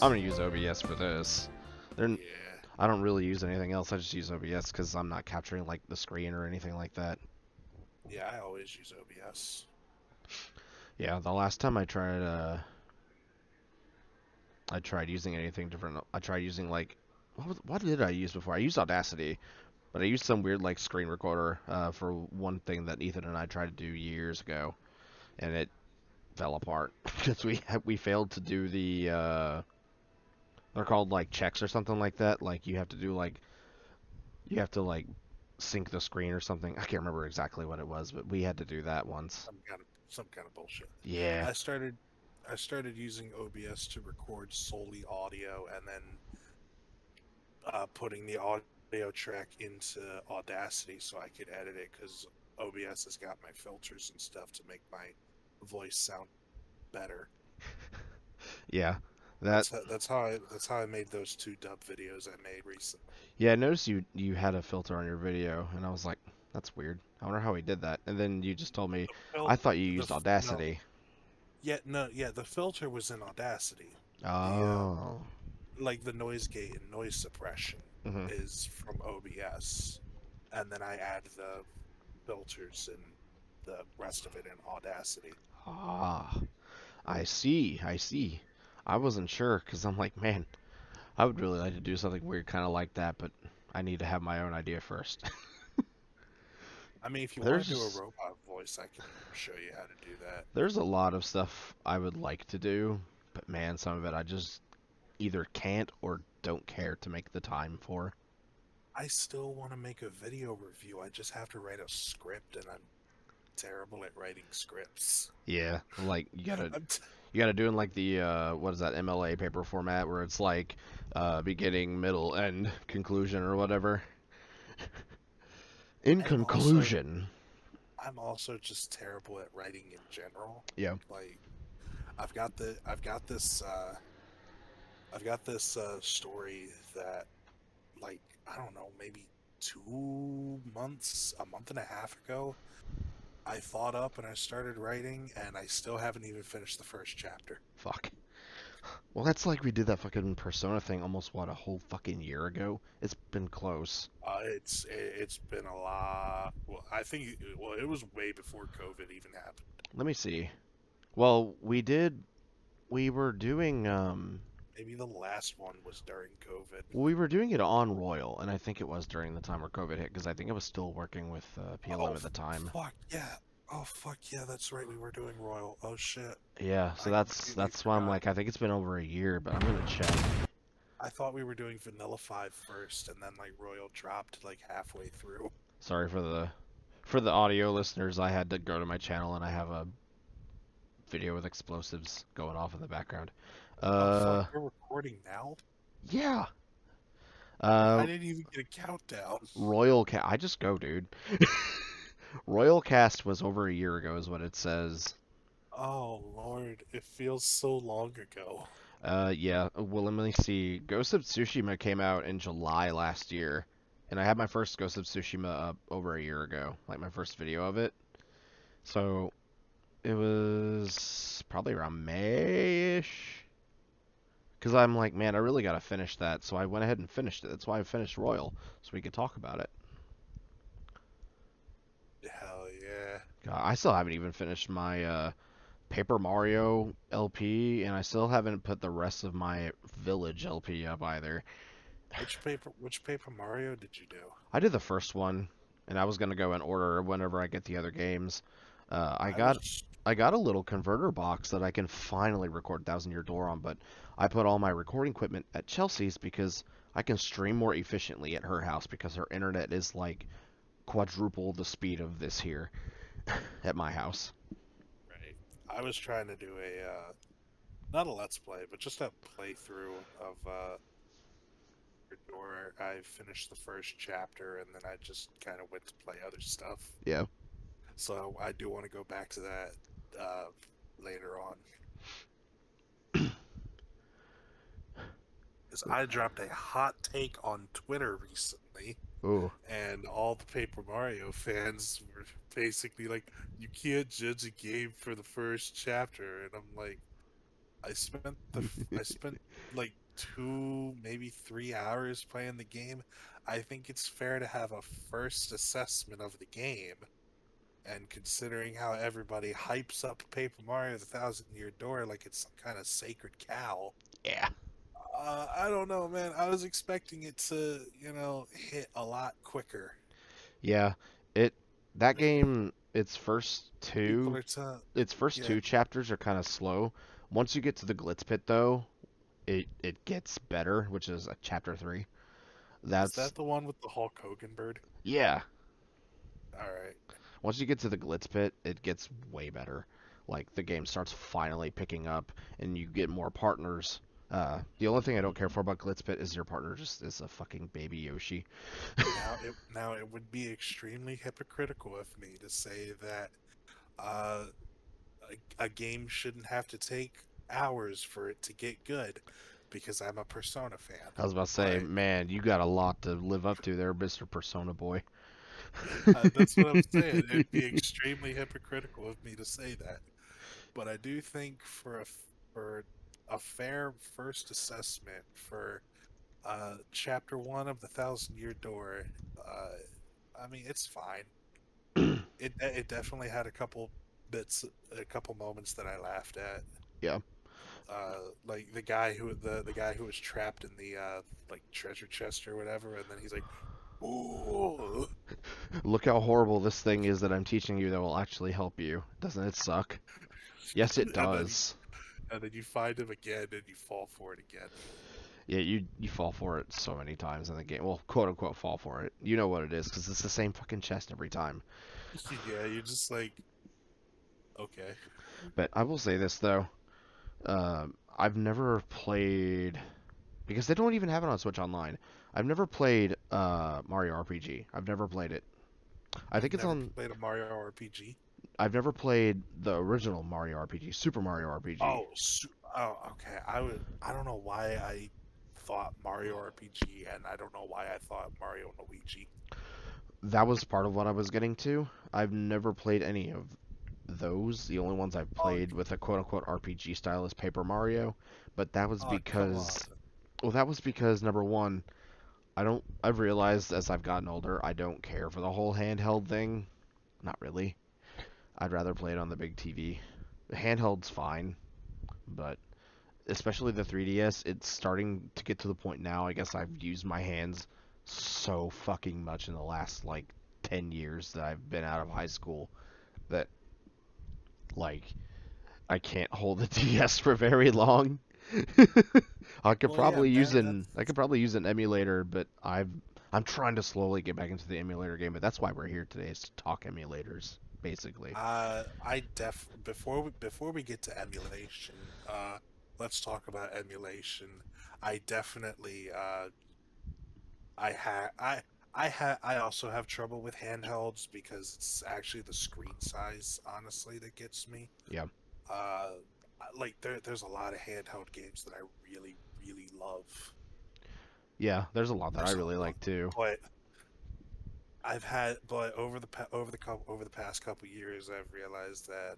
I'm gonna use OBS for this. They're, Yeah. I don't really use anything else. I just use OBS because I'm not capturing like the screen or anything like that. Yeah, I always use OBS. Yeah, the last time I tried using anything different. I tried using like, what did I use before? I used Audacity, but I used some weird like screen recorder for one thing that Ethan and I tried to do years ago, and it fell apart because we failed to do they're called like checks or something like that. Like you have to like sync the screen or something. I can't remember exactly what it was, but we had to do that once. Some kind of bullshit. Yeah. I started I started using OBS to record solely audio and then putting the audio track into Audacity so I could edit it because OBS has got my filters and stuff to make my voice sound better. Yeah. That That's how I made those two dub videos I made recently. Yeah, I noticed you had a filter on your video, and I was like, that's weird. I wonder how he did that. And then you just told me, I Well, thought you used no, Audacity. yeah, the filter was in Audacity. The Oh. like the noise gate and noise suppression Hmm. is from OBS, and then I add the filters and the rest of it in Audacity. Ah, I see. I see. I wasn't sure because I'm like, man, I would really like to do something weird, kind of like that, but I need to have my own idea first. I mean, if you want There's to do a just robot voice, I can show you how to do that. there's a lot of stuff I would like to do, but man, some of it I just either can't or don't care to make the time for. I still want to make a video review. I just have to write a script, and I'm terrible at writing scripts. Yeah, like I'm t- you gotta do in like the what is that MLA paper format where it's like beginning, middle, end, conclusion or whatever. In I'm also conclusion, I'm also just terrible at writing in general. yeah. Like I've got this story that, like, I don't know, maybe 2 months, a month and a half ago, I thought up and I started writing, and I still haven't even finished the first chapter. Fuck. Well, that's like we did that fucking Persona thing almost what a whole fucking year ago. It's been close. It's been a lot. Well, I think it was way before COVID even happened. Let me see. Well, we were doing Maybe the last one was during COVID. we were doing it on Royal, and I think it was during the time where COVID hit because I think I was still working with PLM Oh at the time. fuck yeah! Oh fuck yeah! That's right. We were doing Royal. Oh shit! Yeah, so I completely that's why I'm forgot. like I think it's been over a year, but I'm gonna check. I thought we were doing Vanilla 5 first, and then like Royal dropped like halfway through. Sorry for the audio listeners. I had to go to my channel and I have a video with explosives going off in the background. Oh fuck! Uh, We're recording now. yeah. I Uh, didn't even get a countdown. I just go, dude. Royal Cast was over a year ago, is what it says. Oh lord, it feels so long ago. Yeah. Well, let me see. Ghost of Tsushima came out in July last year, and I had my first Ghost of Tsushima up over a year ago, like my first video of it. So it was probably around May-ish. Because I'm like, man, I really gotta finish that. So I went ahead and finished it. That's why I finished Royal, so we could talk about it. Hell yeah! God, I still haven't even finished my Paper Mario LP, and I still haven't put the rest of my Village LP up either. Which Paper Mario did you do? I did the first one, and I was gonna go in order whenever I get the other games. Uh, I I got was I got a little converter box that I can finally record Thousand Year Door on, but I put all my recording equipment at Chelsea's because I can stream more efficiently at her house because her internet is like quadruple the speed of this here at my house. right. I was trying to do a not a let's play, but just a playthrough of Door. I finished the first chapter, and then I just kind of went to play other stuff. Yeah. So I do want to go back to that uh, later on. Because I dropped a hot take on Twitter recently, Ooh. and all the Paper Mario fans were basically like, "You can't judge a game for the first chapter," and I'm like, I spent like 2, maybe 3 hours playing the game. I think it's fair to have a first assessment of the game. And considering how everybody hypes up Paper Mario: The Thousand Year Door like it's some kind of sacred cow, Yeah. I don't know, man. I was expecting it to, hit a lot quicker. Yeah. It that Like, game people are telling, its first yeah, two chapters are kind of slow. Once you get to the Glitz Pit though, it gets better, which is chapter 3. is That's that the one with the Hulk Hogan bird? yeah. All right. Once you get to the Glitz Pit, it gets way better. Like the game starts finally picking up, and you get more partners. The only thing I don't care for about Glitz Pit is your partner just is a fucking baby Yoshi. Now it would be extremely hypocritical of me to say that uh, a game shouldn't have to take hours for it to get good because I'm a Persona fan. I was about to say, But man, you got a lot to live up to there, Mr. Persona boy. that's what I'm saying. It'd be extremely hypocritical of me to say that. But I do think for a fair first assessment for chapter one of the Thousand Year Door, I mean it's fine. It definitely had a couple bits, a couple moments that I laughed at. Yeah. Like the guy who was trapped in the like treasure chest or whatever, and then he's like, "Ooh," Look how horrible this thing is that I'm teaching you that will actually help you. Doesn't it suck? Yes, it and then does. you find him again and you fall for it again. Yeah, you fall for it so many times in the game. Well, quote unquote fall for it. You know what it is because it's the same fucking chest every time. Yeah, you're just like, okay. But I will say this though, I've never played because they don't even have it on Switch Online. I've never played Mario RPG. I've never played it. I You've think it's never on. played a Mario RPG? I've never played the original Mario RPG, Super Mario RPG. Oh, okay. I don't know why I thought Mario RPG, and I don't know why I thought Mario and Luigi. That was part of what I was getting to. I've never played any of those. The only ones I've Oh, played with a quote unquote RPG style is Paper Mario, but that was oh, come on. because well that was because number one, I've realized as I've gotten older, I don't care for the whole handheld thing. Not really. I'd rather play it on the big TV. The handheld's fine, but especially the 3DS, it's starting to get to the point now. I guess I've used my hands so fucking much in the last like 10 years that I've been out of high school that like I can't hold the DS for very long. Well, yeah, man. I could probably use an emulator, but I'm trying to slowly get back into the emulator game, but that's why we're here today is to talk emulators, basically. I def before we get to emulation, let's talk about emulation. I definitely I ha I also have trouble with handhelds because it's actually the screen size, honestly, that gets me. Yeah. Uh, like there's a lot of handheld games that I really love. Yeah, there's a lot that I There's really a lot, like too. but over the past couple years, I've realized that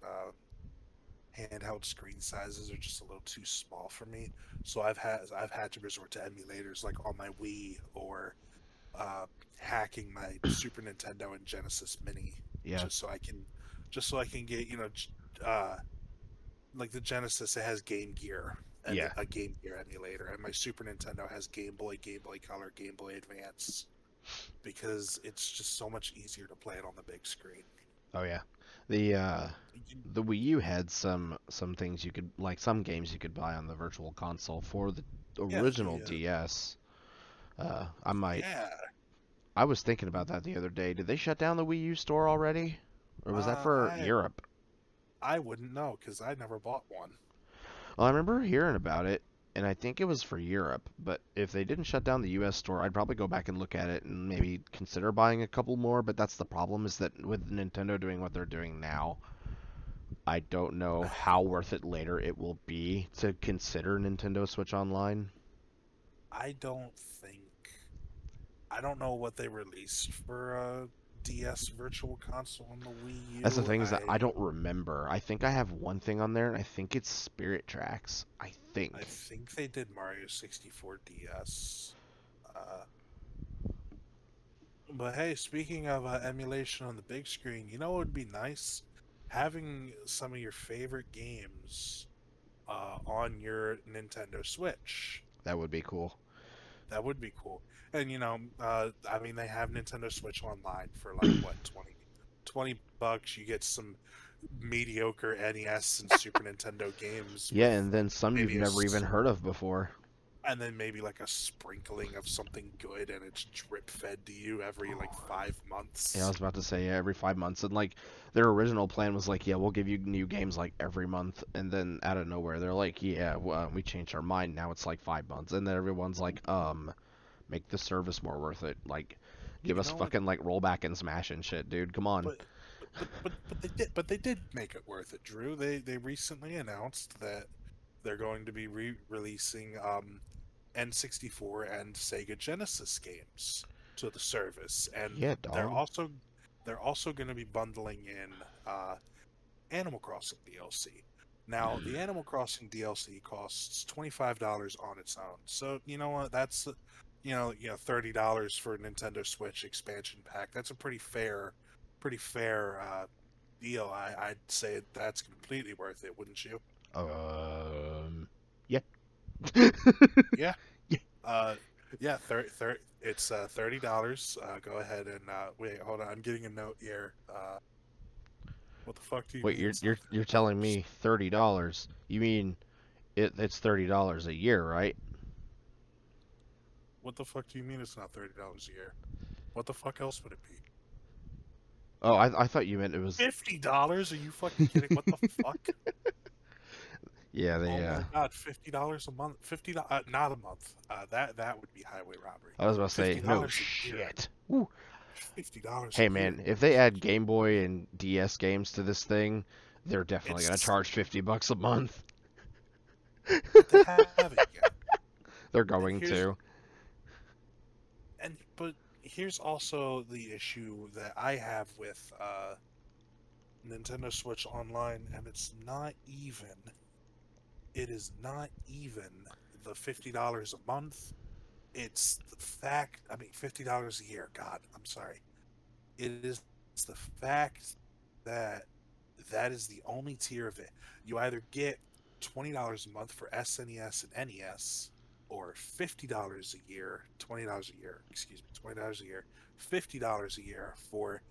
handheld screen sizes are just a little too small for me. So I've had to resort to emulators like on my Wii or uh, hacking my Super Nintendo and Genesis Mini Yeah. just so I can get uh, like the Genesis, it has Game Gear and Yeah. a Game Gear emulator, and my Super Nintendo has Game Boy Color, Game Boy Advance because it's just so much easier to play it on the big screen. Oh yeah. The uh the Wii U had some things you could like some games you could buy on the virtual console for the Yeah, original DS. I might yeah. I was thinking about that the other day. Did they shut down the Wii U store already? Or was that Uh, for I Europe? I wouldn't know because I never bought one. Well, I remember hearing about it, and I think it was for Europe. But if they didn't shut down the US store, I'd probably go back and look at it and maybe consider buying a couple more. But that's the problem is that with Nintendo doing what they're doing now, I don't know how worth it later it will be to consider Nintendo Switch Online. I don't think I don't know what they released for DS Virtual Console on the Wii That's the U. thing is that I don't remember. I think I have one thing on there, and I think it's Spirit Tracks. I I think. think they did Mario 64 DS. Uh, but hey, speaking of emulation on the big screen, you know what would be nice? Having some of your favorite games on your Nintendo Switch. That would be cool. That would be cool. And I mean, they have Nintendo Switch Online for like what, 20 bucks. You get some mediocre NES and Super Nintendo games Yeah, with and then some you've maybe never even heard of before. and then maybe like a sprinkling of something good, and it's drip fed to you every like five Yeah, I months. was about to say yeah, every 5 months, and like their original plan was like, yeah, we'll give you new games like every month, and then out of nowhere they're like, yeah, well, we changed our mind. Now it's like 5 months, and then everyone's like, make the service more worth it. Like, give You us know what? fucking like rollback and smash and shit, dude. Come on. But but they did make it worth it, Drew. They recently announced that they're going to be releasing N64 and Sega Genesis games to the service, and Yeah, they're dog. also they're also going to be bundling in Animal Crossing DLC. Now, the Animal Crossing DLC costs $25 on its own. So you know what? That's $30 for a Nintendo Switch expansion pack. That's a pretty fair deal. I'd say that's completely worth it, wouldn't you? Yeah. Yeah. Yeah. Uh, yeah. It's $30. Go ahead and wait. Hold on. I'm getting a note here. What the fuck do you Wait, mean you're it's not you're you're thirty telling dollars? me $30? You mean it's $30 a year, right? What the fuck do you mean it's not $30 a year? What the fuck else would it be? Oh, I thought you meant it was. $50? Are you fucking kidding? What the fuck? Yeah, Oh they. my god, $50 a month. Not a month. That would be highway robbery. I was about to say Fifty no dollars a year. shit. Woo. $50 Hey a year. man, if they add Game Boy and DS games to this thing, they're definitely gonna It's charge $50 a month. but they haven't yet. They're And going here's to. and but here's also the issue that I have with Nintendo Switch Online, and it is not even the $50 a month. It's the fact, I mean, $50 a year. God, I'm sorry. It is the fact that that is the only tier of it. You either get $20 a month for SNES and NES, or $50 a year, $20 a year, excuse me, $20 a year, $50 a year for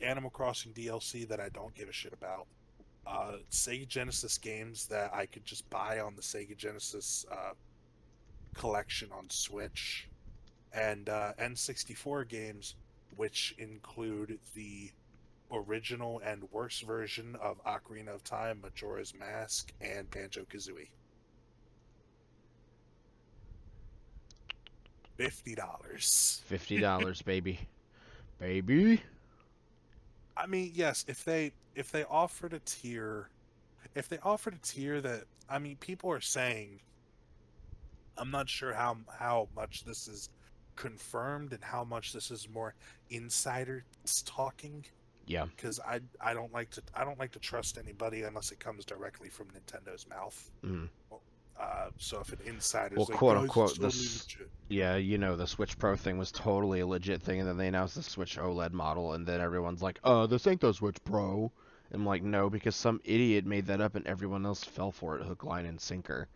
Animal Crossing DLC that I don't give a shit about. Sega Genesis games that I could just buy on the Sega Genesis collection on Switch, and N64 games, which include the original and worst version of Ocarina of Time, Majora's Mask, and Banjo Kazooie. $50. $50, baby. Baby. I mean, yes, if they offered a tier, if they offered a tier that, I mean, people are saying, I'm not sure how much this is confirmed and how much this is more insider talking, Yeah. because I don't like to trust anybody unless it comes directly from Nintendo's mouth. Mm. So if an Well, insider's like, quote guys, it's unquote, totally this. legit. Yeah, the Switch Pro thing was totally a legit thing, and then they announced the Switch OLED model, and then everyone's like, this ain't the Switch Pro. I'm like, no, because some idiot made that up and everyone else fell for it hook, line, and sinker.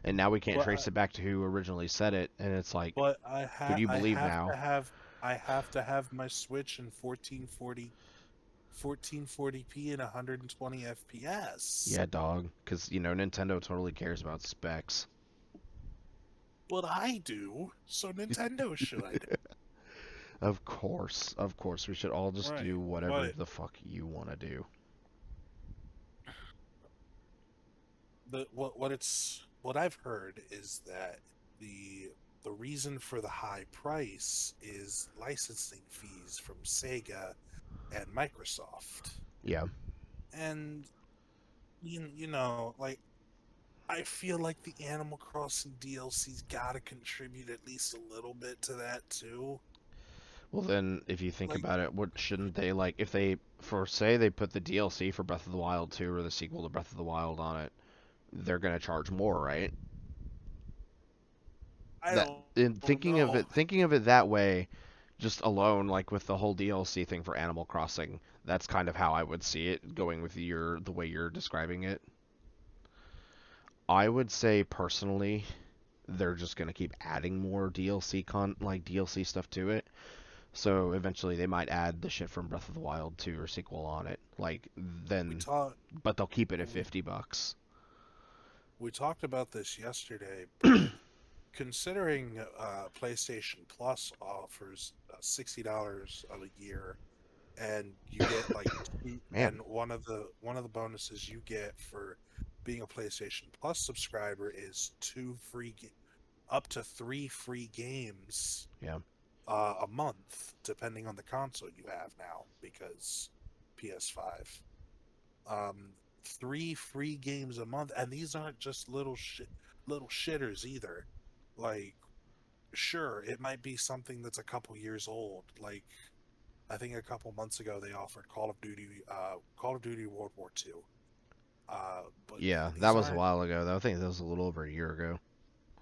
And now we can't But I, trace it back to who originally said it, and it's like, but who do you I believe have now? to have my Switch in 1440p and 120 FPS. Yeah, dog, because, Nintendo totally cares about specs. But I do, so Nintendo should. Of course, we should all just Right. do whatever But the fuck you want to do. what I've heard is that the reason for the high price is licensing fees from Sega and Microsoft. Yeah. And like, I feel like the Animal Crossing DLC's got to contribute at least a little bit to that too. Well, then, if you think Like, about it, what shouldn't they like if they for say they put the DLC for Breath of the Wild 2 or the sequel to Breath of the Wild on it, they're gonna charge more, right? I That don't, in don't know. thinking of it that way, just alone, like with the whole DLC thing for Animal Crossing, that's kind of how I would see it going with the way you're describing it. I would say personally, they're just gonna keep adding more DLC stuff to it. So eventually they might add the shit from Breath of the Wild 2 or sequel on it. Like We then, talked but they'll keep it at $50. we talked about this yesterday, but considering PlayStation Plus offers $60 a year, and you get like Man, and one of the bonuses you get for being a PlayStation Plus subscriber is up to three free games yeah, a month, depending on the console you have now, because PS5. Um, three free games a month, and these aren't just little shitters either. Like, sure, it might be something that's a couple years old. Like, I think a couple months ago they offered Call of Duty World War II. But yeah. That these was a aren't. while ago though. I think that was a little over a year ago.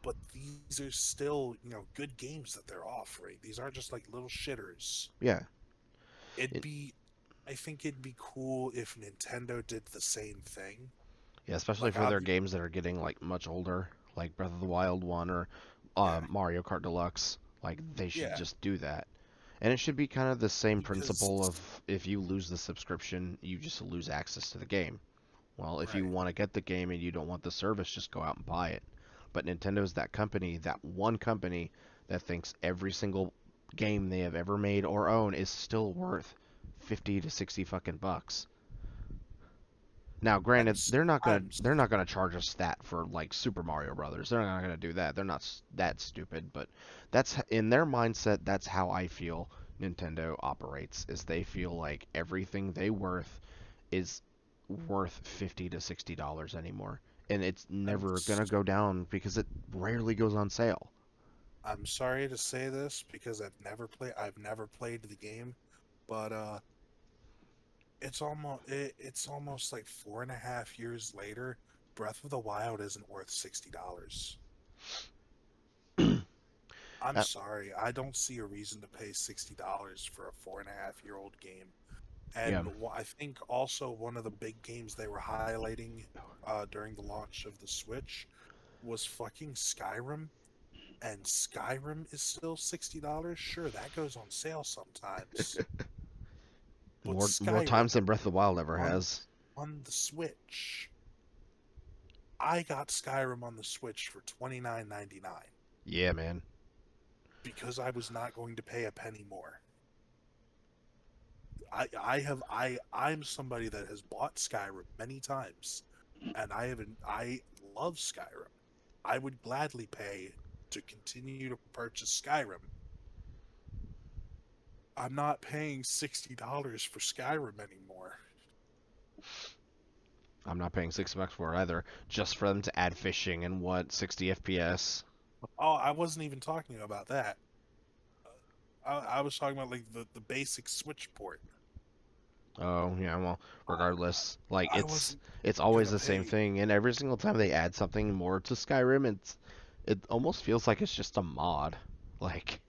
But these are still, good games that they're offering. These aren't just like little shitters. Yeah, It'd it, be, I think it'd be cool if Nintendo did the same thing. yeah, especially Like, for their games that are getting like much older, like Breath of the Wild 1 or yeah, Mario Kart Deluxe. Like they should yeah, just do that. And it should be kind of the same because principle of if you lose the subscription, you just lose access to the game. Well, if you right. want to get the game and you don't want the service, just go out and buy it. But Nintendo's that company, that one company that thinks every single game they have ever made or own is still worth 50 to 60 fucking bucks. Now, I'm granted, s- I'm they're not gonna charge us that for like Super Mario Brothers. They're not gonna do that. They're not that stupid, but that's in their mindset. That's how I feel Nintendo operates. Is they feel like everything they worth is worth $50 to $60 anymore, and it's I'm never s- gonna go down because it rarely goes on sale. I'm sorry to say this because I've never played the game, but it's almost like 4.5 years later. Breath of the Wild isn't worth $60. I'm Uh, sorry, I don't see a reason to pay $60 for a 4.5-year-old game. yeah, And I think also one of the big games they were highlighting during the launch of the Switch was fucking Skyrim. And Skyrim is still $60. Sure, that goes on sale sometimes. But more times Skyrim than Breath of the Wild ever on has. on the Switch, I got Skyrim on the Switch for $29.99 Yeah, man. because I was not going to pay a penny more. I'm somebody that has bought Skyrim many times, and I love Skyrim. I would gladly pay to continue to purchase Skyrim. I'm not paying $60 for Skyrim anymore. I'm not paying $6 for it either, just for them to add fishing and what 60 FPS. Oh, I wasn't even talking about that. I was talking about like the basic Switch port. Oh, yeah, well, regardless, like I wasn't it's always gonna the same pay. thing, and every single time they add something more to Skyrim, it almost feels like it's just a mod. Like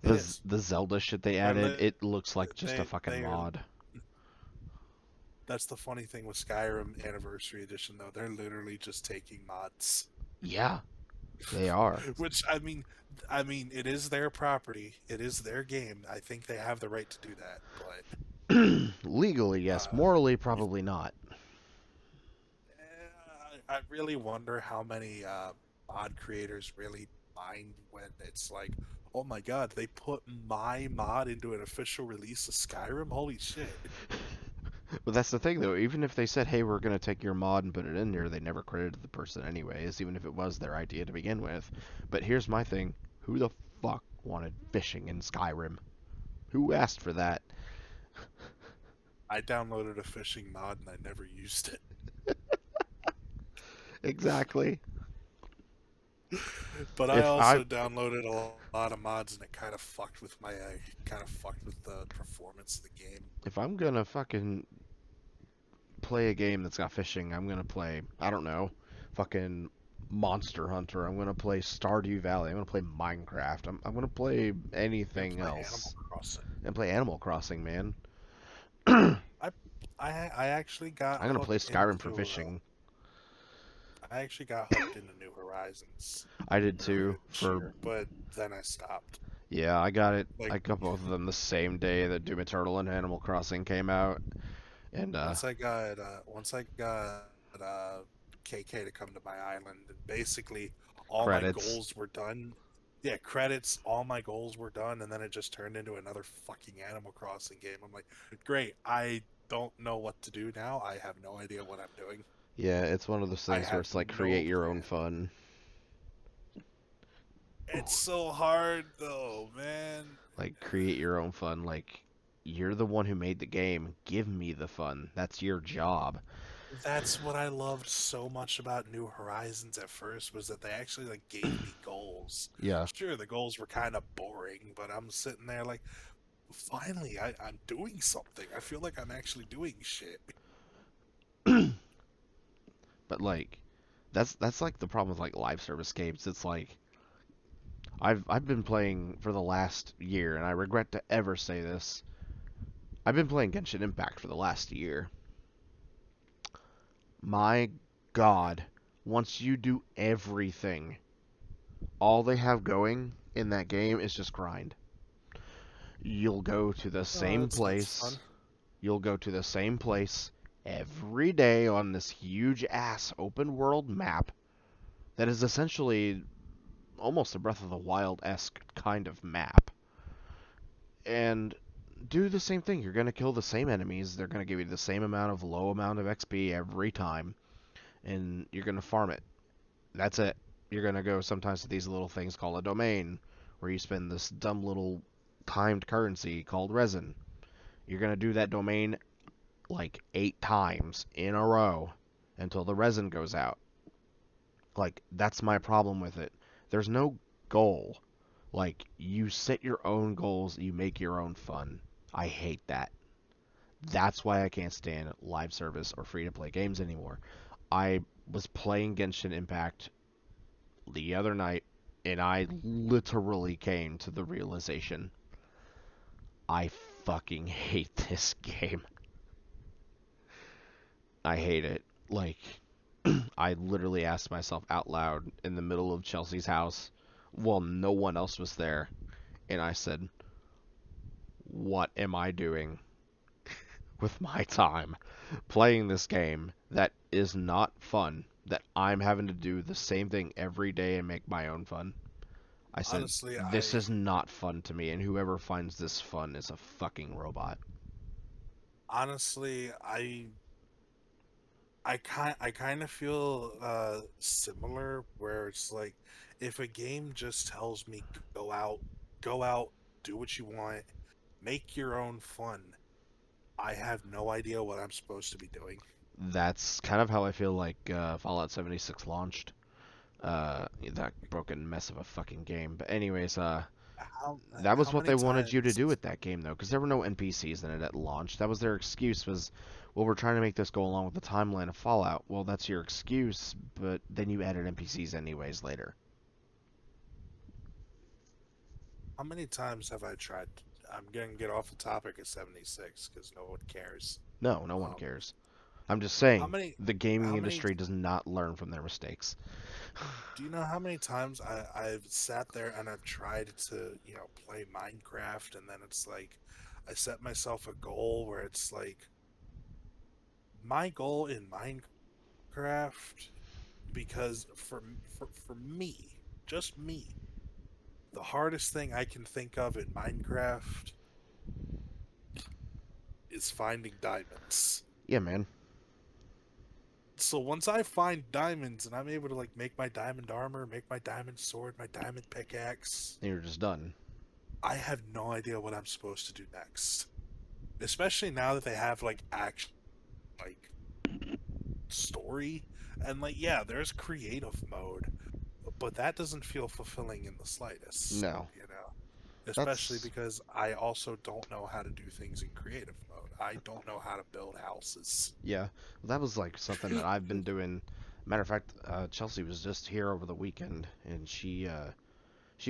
It is. the Zelda shit they They're added, it looks like just a they fucking they are. mod. That's the funny thing with Skyrim Anniversary Edition, though. They're literally just taking mods. Yeah, they are. Which I mean, it is their property. It is their game. I think they have the right to do that. But Legally, yes. uh, Morally, probably not. I really wonder how many mod creators really mind when it's like, oh my god, they put my mod into an official release of Skyrim. Holy shit! But that's the thing, though. Even if they said, "Hey, we're gonna take your mod and put it in there," they never credited the person anyways, even if it was their idea to begin with. But here's my thing: who the fuck wanted fishing in Skyrim? Who asked for that? I downloaded a fishing mod and I never used it. Exactly. But I If I also downloaded a lot of mods, and it kind of fucked with my kind of fucked with the performance of the game. if I'm gonna fucking play a game that's got fishing, I'm gonna play, I don't know, fucking Monster Hunter. I'm gonna play Stardew Valley. I'm gonna play Minecraft. I'm gonna play You anything play Animal else. Crossing. And play Animal Crossing, man. I I actually got I'm gonna play hooked Skyrim for into fishing. I actually got hooked into New Horizons I did earlier too. this For year, but then I stopped. yeah, I got it. Like I got both of them the same day that Doom Eternal and Animal Crossing came out. And once I got KK to come to my island, and basically all my credits. goals were done. Yeah, credits, all my goals were done, and then it just turned into another fucking Animal Crossing game. I'm like, great, I don't know what to do now. I have no idea what I'm doing. Yeah, it's one of those I things where have it's like no create your own plan. fun. It's so hard though, man. Like create your own fun. Like you're the one who made the game. Give me the fun. That's your job. That's what I loved so much about New Horizons at first, was that they actually like gave me goals. Yeah. Sure, the goals were kind of boring, but I'm sitting there like, finally, I'm doing something. I feel like I'm actually doing shit. But like that's like the problem with like live service games. It's like I've been playing for the last year, and I regret to ever say this. I've been playing Genshin Impact for the last year. My God, once you do everything, all they have going in that game is just grind. You'll go to the Oh, same that sounds fun. place. You'll go to the same place every day on this huge ass open world map that is essentially almost a Breath of the Wild esque kind of map. And do the same thing. You're going to kill the same enemies. They're going to give you the same low amount of XP every time. And you're going to farm it. That's it. You're going to go sometimes to these little things called a domain, where you spend this dumb little timed currency called resin. You're going to do that domain like 8 times in a row until the resin goes out. Like, that's my problem with it. There's no goal. Like, you set your own goals, you make your own fun. I hate that. That's why I can't stand live service or free to play games anymore. I was playing Genshin Impact the other night, and I literally came to the realization I fucking hate this game. I hate it. Like, I literally asked myself out loud in the middle of Chelsea's house while no one else was there, and I said, what am I doing with my time playing this game that is not fun, that I'm having to do the same thing every day and make my own fun? I said, Honestly, this is not fun to me, and whoever finds this fun is a fucking robot. honestly, I kind of feel similar, where it's like, if a game just tells me go out, do what you want, make your own fun, I have no idea what I'm supposed to be doing. That's kind of how I feel like Fallout 76 launched. That broken mess of a fucking game. But anyways, that was How what many they wanted you to times? do with that game, though, because there were no NPCs in it at launch. That was their excuse. Was, well, we're trying to make this go along with the timeline of Fallout. Well, that's your excuse, but then you added NPCs anyways later. How many times have I tried? I'm gonna get off the topic of 76 because no one cares. No, no one Um, cares. I'm just how saying many? the gaming How many? industry does not learn from their mistakes. Do you know how many times I've sat there and I've tried to, play Minecraft, and then it's like, I set myself a goal where it's like, my goal in Minecraft, because for me, just me, the hardest thing I can think of in Minecraft is finding diamonds. Yeah, man. So once I find diamonds and I'm able to like make my diamond armor, make my diamond sword, my diamond pickaxe, You're just done. I have no idea what I'm supposed to do next. Especially now that they have like action, like story, and like, yeah, there's creative mode, but that doesn't feel fulfilling in the slightest, No, you know. Especially that's because I also don't know how to do things in creative mode. I don't know how to build houses. yeah. That was like something that I've been doing. Matter of fact, Chelsea was just here over the weekend, and she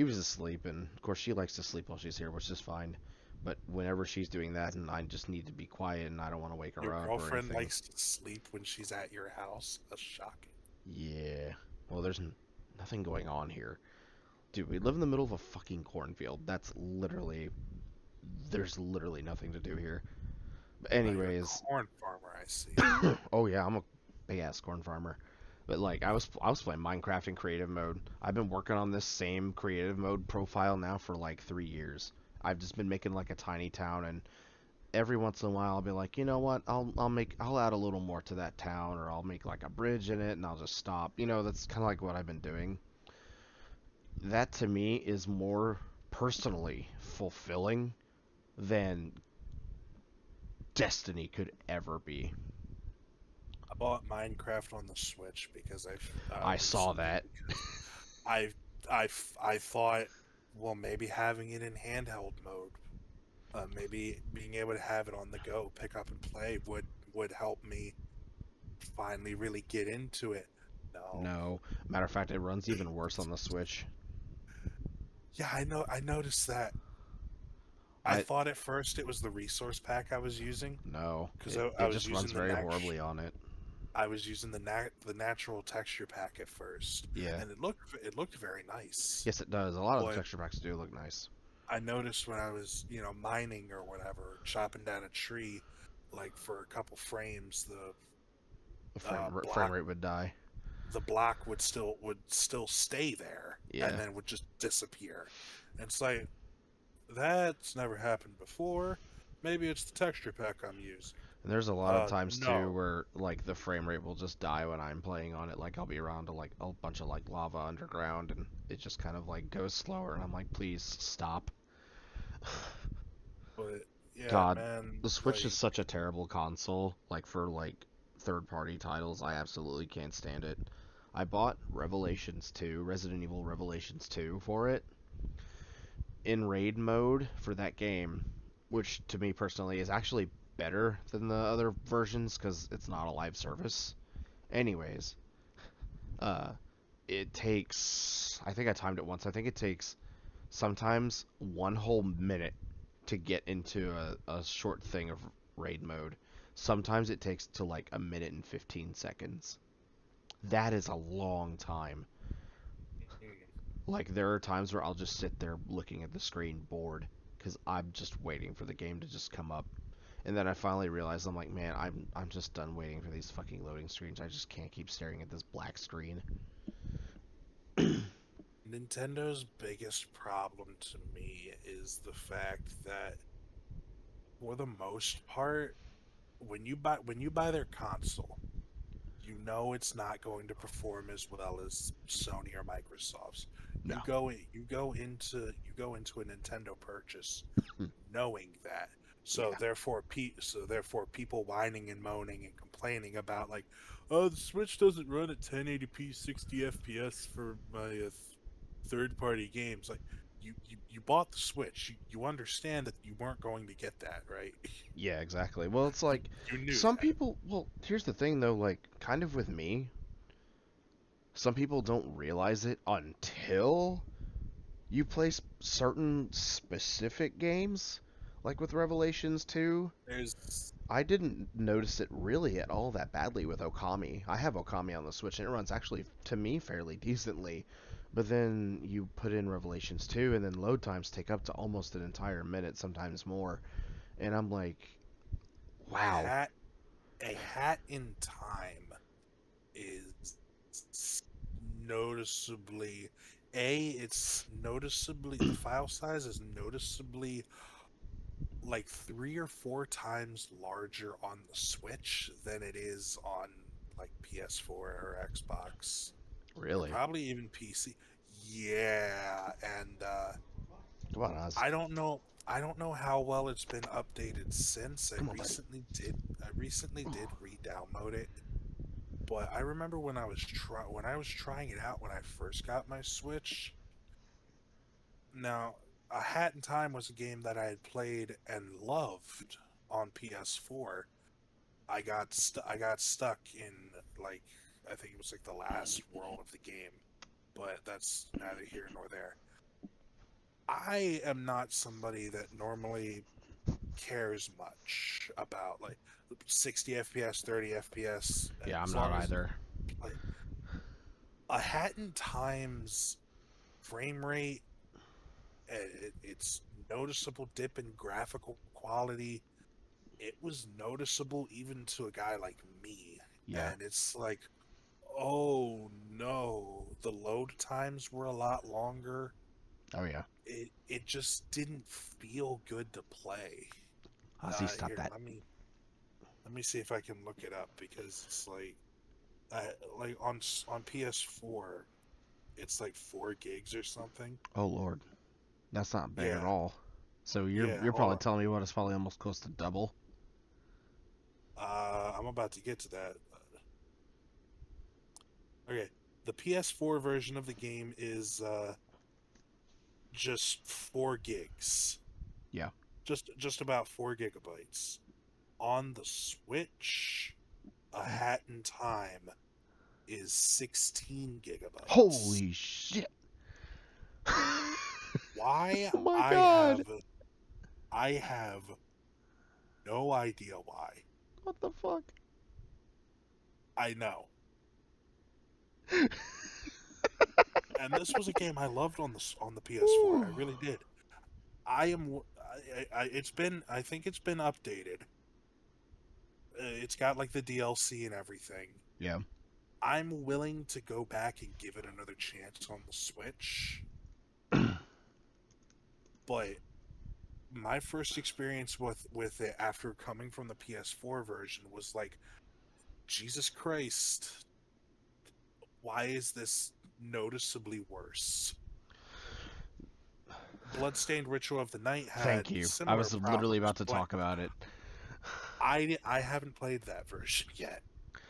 was asleep, and of course she likes to sleep while she's here, which is fine. But whenever she's doing that, and I just need to be quiet, and I don't want to wake Your her up or girlfriend anything. likes to sleep when she's at your house. That's shocking. Yeah. Well, there's nothing going on here. Dude, we live in the middle of a fucking cornfield. There's literally nothing to do here. But You're a anyways, corn farmer, I see. oh yeah, I'm a big ass corn farmer. But like I was playing Minecraft in creative mode. I've been working on this same creative mode profile now for like 3 years. I've just been making like a tiny town, and every once in a while I'll be like, you know what? I'll add a little more to that town, or I'll make like a bridge in it and I'll just stop. That's kind of like what I've been doing. That to me is more personally fulfilling than Destiny could ever be. I bought Minecraft on the Switch because I saw recently that. because I I thought, well, maybe having it in handheld mode, maybe being able to have it on the go, pick up and play would help me finally really get into it. No. No, matter of fact, it runs even worse on the Switch. Yeah, I know. I noticed that. I I thought at first it was the resource pack I was using no, because it I it was just runs using very horribly on it. the natural texture pack at first, Yeah. and it looked very nice. Yes, it does. A lot of the But texture packs do look nice. I noticed when I was, mining or whatever, chopping down a tree, like for a couple frames, The uh, frame block rate would die. the block would still stay there and Yeah. then would just disappear. And it's like that's never happened before. Maybe it's the texture pack I'm using. And there's a lot of times too No. where like the frame rate will just die when I'm playing on it. Like I'll be around to like a bunch of like lava underground and it just kind of like goes slower and I'm like, please stop. But yeah, God, man, the Switch is like such a terrible console. Like for like third party titles, I absolutely can't stand it. I bought Revelations 2, Resident Evil Revelations 2 for it in raid mode for that game, which to me personally is actually better than the other versions because it's not a live service. Anyways, uh, it takes. I think I timed it once. I think it takes sometimes one whole minute to get into a short thing of raid mode. Sometimes it takes to like a minute and 15 seconds. That is a long time. Like there are times where I'll just sit there looking at the screen bored because I'm just waiting for the game to just come up. And then I finally realized I'm like, man, I'm just done waiting for these fucking loading screens. I just can't keep staring at this black screen. Nintendo's biggest problem to me is the fact that for the most part, when you buy their console, you know it's not going to perform as well as Sony or Microsoft's. No. You go into a Nintendo purchase knowing that. So Yeah. therefore people whining and moaning and complaining about like, oh, the Switch doesn't run at 1080p 60 FPS for my third-party games. Like you bought the Switch. You understand that you weren't going to get that, right? Yeah, exactly. Well, it's you, like you knew some that. people, well, here's the thing though, like kind of with me, some people don't realize it until you play certain specific games, like with Revelations 2. There's I didn't notice it really at all that badly with Okami. I have Okami on the Switch and it runs actually to me fairly decently. But then you put in Revelations 2 and then load times take up to almost an entire minute, sometimes more. And I'm like, a wow. hat a hat in time is noticeably it's noticeably the file size is noticeably like 3 or 4 times larger on the Switch than it is on like PS4 or Xbox or Really? probably even PC. Yeah, and Come on, Oz. I don't know how well it's been updated since. I Come on, buddy. recently did I recently did re-download it. But I remember when I was trying it out when I first got my Switch. Now, A Hat in Time was a game that I had played and loved on PS4. I got stuck in, like, I think it was like the last world of the game, but that's neither here nor there. I am not somebody that normally cares much about like 60 FPS, 30 FPS, Yeah, I'm as not long as either. like A Hat in Time's frame rate, its noticeable dip in graphical quality, it was noticeable even to a guy like me. Yeah. And it's like, oh no, the load times were a lot longer. Oh yeah. It just didn't feel good to play. Ozzy, stop Here, that. let me see if I can look it up because it's like on PS4, it's like 4 gigs or something. Oh lord, that's not bad at Yeah, all. So yeah. you're Hold probably on. telling me what is probably almost close to double. I'm about to get to that. Okay, the PS4 version of the game is just 4 gigs, Yeah. just about 4 gigabytes. On the Switch, A Hat in Time is 16 gigabytes. Holy shit. Why? Oh my god. I have no idea why. What the fuck? I know. And this was a game I loved on the PS4. I Whew. really did. I am. It's been. I think it's been updated. It's got like the DLC and everything. Yeah. I'm willing to go back and give it another chance on the Switch, but my first experience with it after coming from the PS4 version was like, Jesus Christ, why is this noticeably worse? Bloodstained Ritual of the Night had Thank you. I similar was literally problems, about to but talk about it. I haven't played that version yet.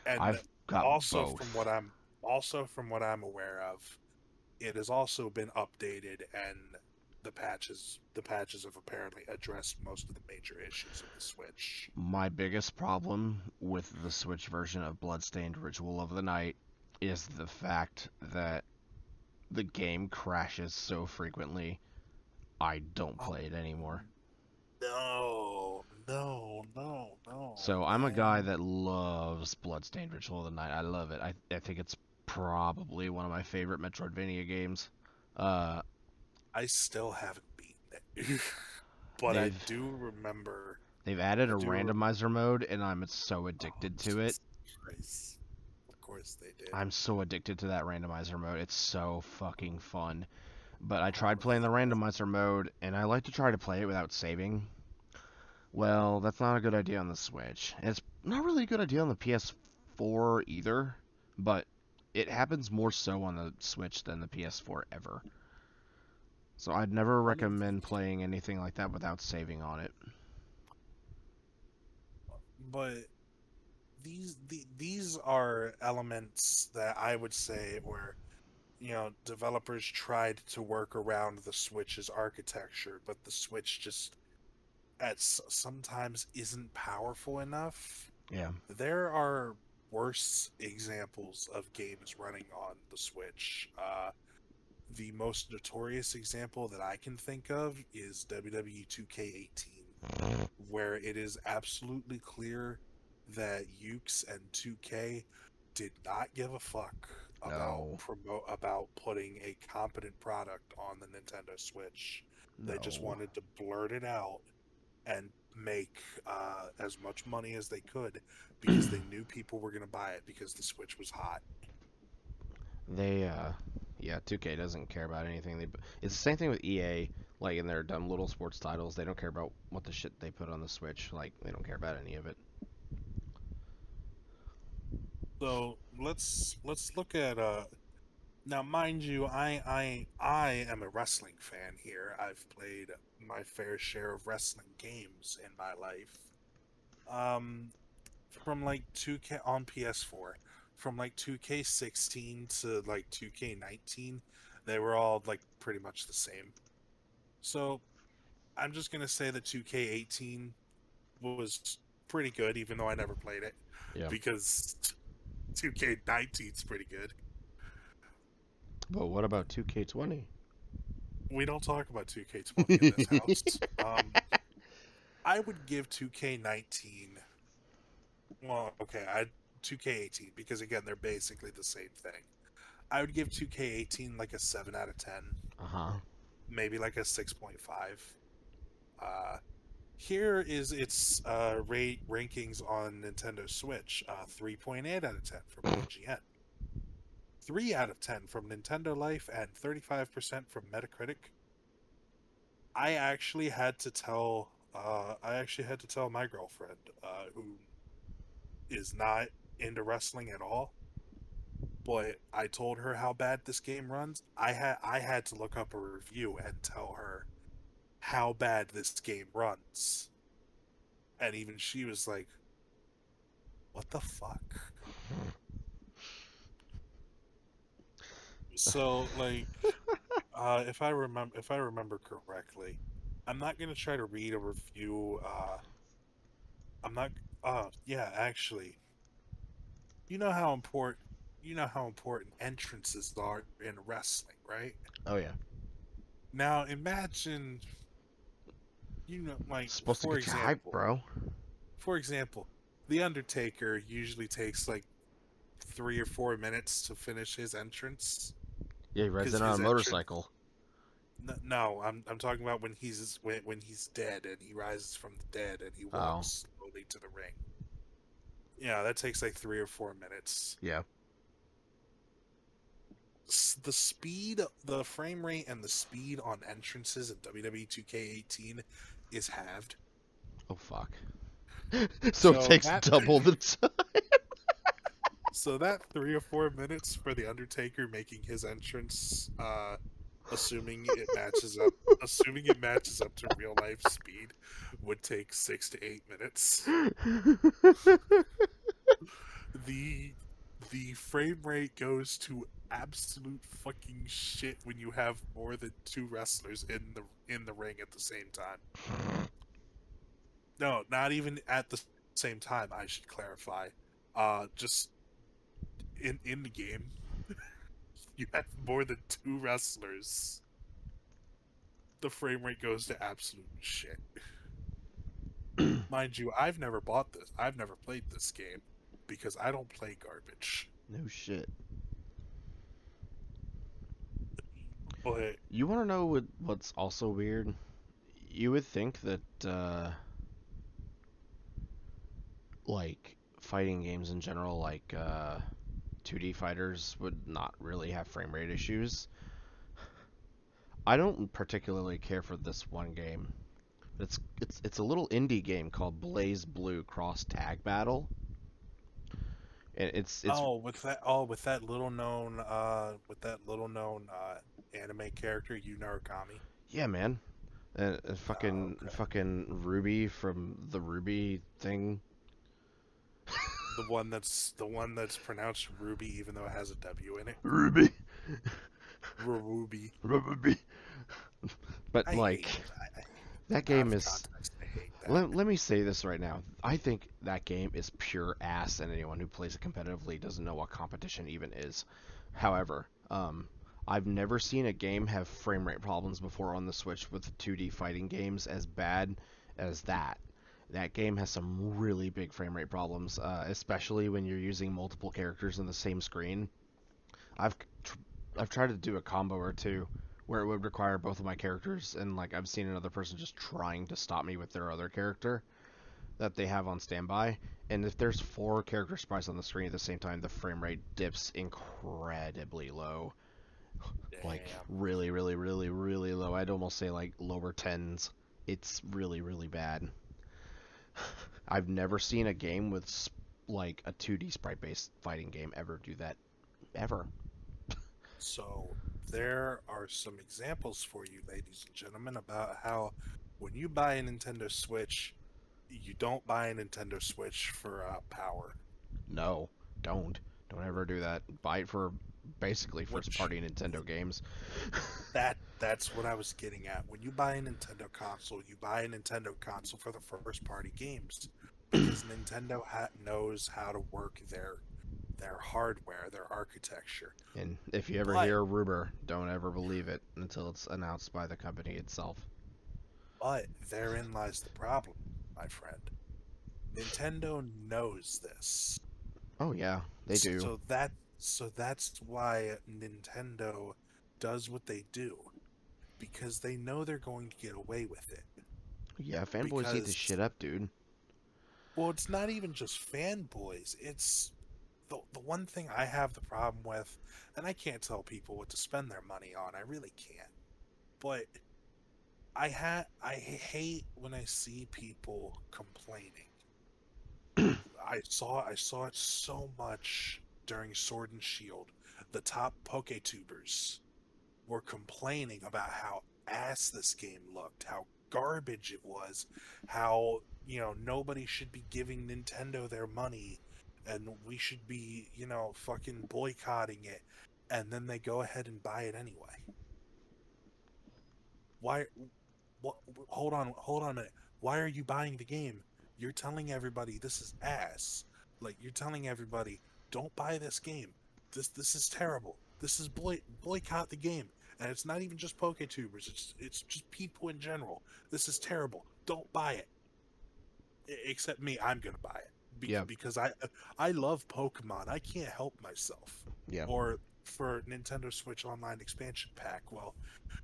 And I've got also both. from what I'm aware of, it has also been updated and the patches have apparently addressed most of the major issues of the Switch. My biggest problem with the Switch version of Bloodstained Ritual of the Night is the fact that the game crashes so frequently, I don't Oh, play it anymore. no, no, no, no, So I'm a guy man. that loves Bloodstained Ritual of the Night. I love it. I think it's probably one of my favorite Metroidvania games. Uh, I still haven't beaten it. But I they've do remember they've added I a do randomizer mode, and I'm so Oh, addicted to it. Jesus Christ. Of course they did. I'm so addicted to that randomizer mode. It's so fucking fun. But I Oh tried playing the yeah. randomizer mode, and I like to try to play it without saving. Well, that's not a good idea on the Switch. And it's not really a good idea on the PS4 either, but it happens more so on the Switch than the PS4 ever. So I'd never One of the, recommend playing anything like that without saving on it. but these are elements that I would say where developers tried to work around the Switch's architecture, but the Switch just sometimes isn't powerful enough. Yeah. There are worse examples of games running on the Switch. The most notorious example that I can think of is WWE 2K18, where it is absolutely clear that Ukes and 2K did not give a fuck No. about putting a competent product on the Nintendo Switch. They just No. wanted to blurt it out and make as much money as they could because they knew people were going to buy it because the Switch was hot. They yeah, 2K doesn't care about anything. It's the same thing with EA. Like in their dumb little sports titles, they don't care about what the shit they put on the Switch. Like they don't care about any of it. So let's look at now, mind you, I am a wrestling fan here. I've played my fair share of wrestling games in my life. Um, from like 2K on PS4, from like 2K16 to like 2K19, they were all like pretty much the same. So I'm just gonna say that 2K18 was pretty good, even though I never played it, Yeah. because 2K19 is pretty good. But what about 2K20? We don't talk about 2K20 in this house. I would give 2K19. Well, okay, I 2K18 because again they're basically the same thing. I would give 2K18 like a 7 out of 10, Uh-huh. maybe like a 6.5. Uh, Here is its rate rankings on Nintendo Switch: 3.8 out of 10 from IGN, 3 out of 10 from Nintendo Life, and 35% from Metacritic. I actually had to tell my girlfriend, who is not into wrestling at all, but I told her how bad this game runs. I had to look up a review and tell her how bad this game runs. And even she was like, "What the fuck?" So like, if I remember correctly, I'm not gonna try to read a review. I'm not. Yeah, actually, you know how important entrances are in wrestling, right? Oh yeah. Now imagine, like Supposed to get you hyped, bro. for example, the Undertaker usually takes like 3 or 4 minutes to finish his entrance Yeah, he rides because in on a his entrance. motorcycle. No, I'm talking about when he's dead and he rises from the dead and he Oh, walks slowly to the ring. Yeah, that takes like 3 or 4 minutes. yeah. The speed, the frame rate, and the speed on entrances in WWE 2K18 is halved. Oh fuck. So it So takes that double the time. so that 3 or 4 minutes for the Undertaker making his entrance, assuming it matches up, to real life speed, would take 6 to 8 minutes. the the frame rate goes to absolute fucking shit when you have more than two wrestlers in the ring at the same time. No, not even at the same time, I should clarify. Just in the game, you have more than two wrestlers. The frame rate goes to absolute shit. Mind you, I've never bought this. I've never played this game because I don't play garbage. No shit. But You want to know what's also weird? You would think that like fighting games in general, like 2D fighters, would not really have frame rate issues. I don't particularly care for this one game. It's a little indie game called Blaze Blue Cross Tag Battle, and it's with that little known anime character, Yu Narukami. yeah, man. And Okay. fucking Ruby from the Ruby thing. The one that's pronounced Ruby, even though it has a W in it. Ruby. Ruby. Ruby. But I like hate that out game of is. context. I hate that. Let me say this right now. I think that game is pure ass, and anyone who plays it competitively doesn't know what competition even is. However, I've never seen a game have frame rate problems before on the Switch with 2D fighting games as bad as that. That game has some really big frame rate problems, especially when you're using multiple characters in the same screen. I've tr- I've tried to do a combo or two where it would require both of my characters, and like I've seen another person just trying to stop me with their other character that they have on standby. And if there's four character sprites on the screen at the same time, the frame rate dips incredibly low. Like Damn. really, really, really, really low. I'd almost say like lower tens. It's really, really bad. I've never seen a game with like a 2D sprite based fighting game ever do that ever. So there are some examples for you, ladies and gentlemen, about how when you buy a Nintendo Switch, you don't buy a Nintendo Switch for power. No, don't don't ever do that. Buy it for basically first Which party Nintendo games. that's what I was getting at. When you buy a Nintendo console, you buy a Nintendo console for the first party games because Nintendo knows how to work their hardware, their architecture. And if you ever But hear a rumor, don't ever believe it until it's announced by the company itself. but therein lies the problem, my friend. Nintendo knows this. Oh yeah, they do. So that's why Nintendo does what they do because they know they're going to get away with it. Yeah, fanboys eat this Because shit up, dude. well, it's not even just fanboys. It's the one thing I have the problem with, and I can't tell people what to spend their money on. I really can't. But I hate when I see people complaining. I saw it so much during Sword and Shield. The top PokeTubers were complaining about how ass this game looked, how garbage it was, how, nobody should be giving Nintendo their money and we should be, fucking boycotting it. And then they go ahead and buy it anyway. Why what hold on a minute. Why are you buying the game? You're telling everybody this is ass. Like you're telling everybody, don't buy this game. This is terrible. This is boycott the game. And it's not even just PokeTubers. It's just people in general. This is terrible. Don't buy it. Except me, I'm gonna buy it Yeah, because I love Pokemon. I can't help myself. yeah, Or for Nintendo Switch Online expansion pack, well,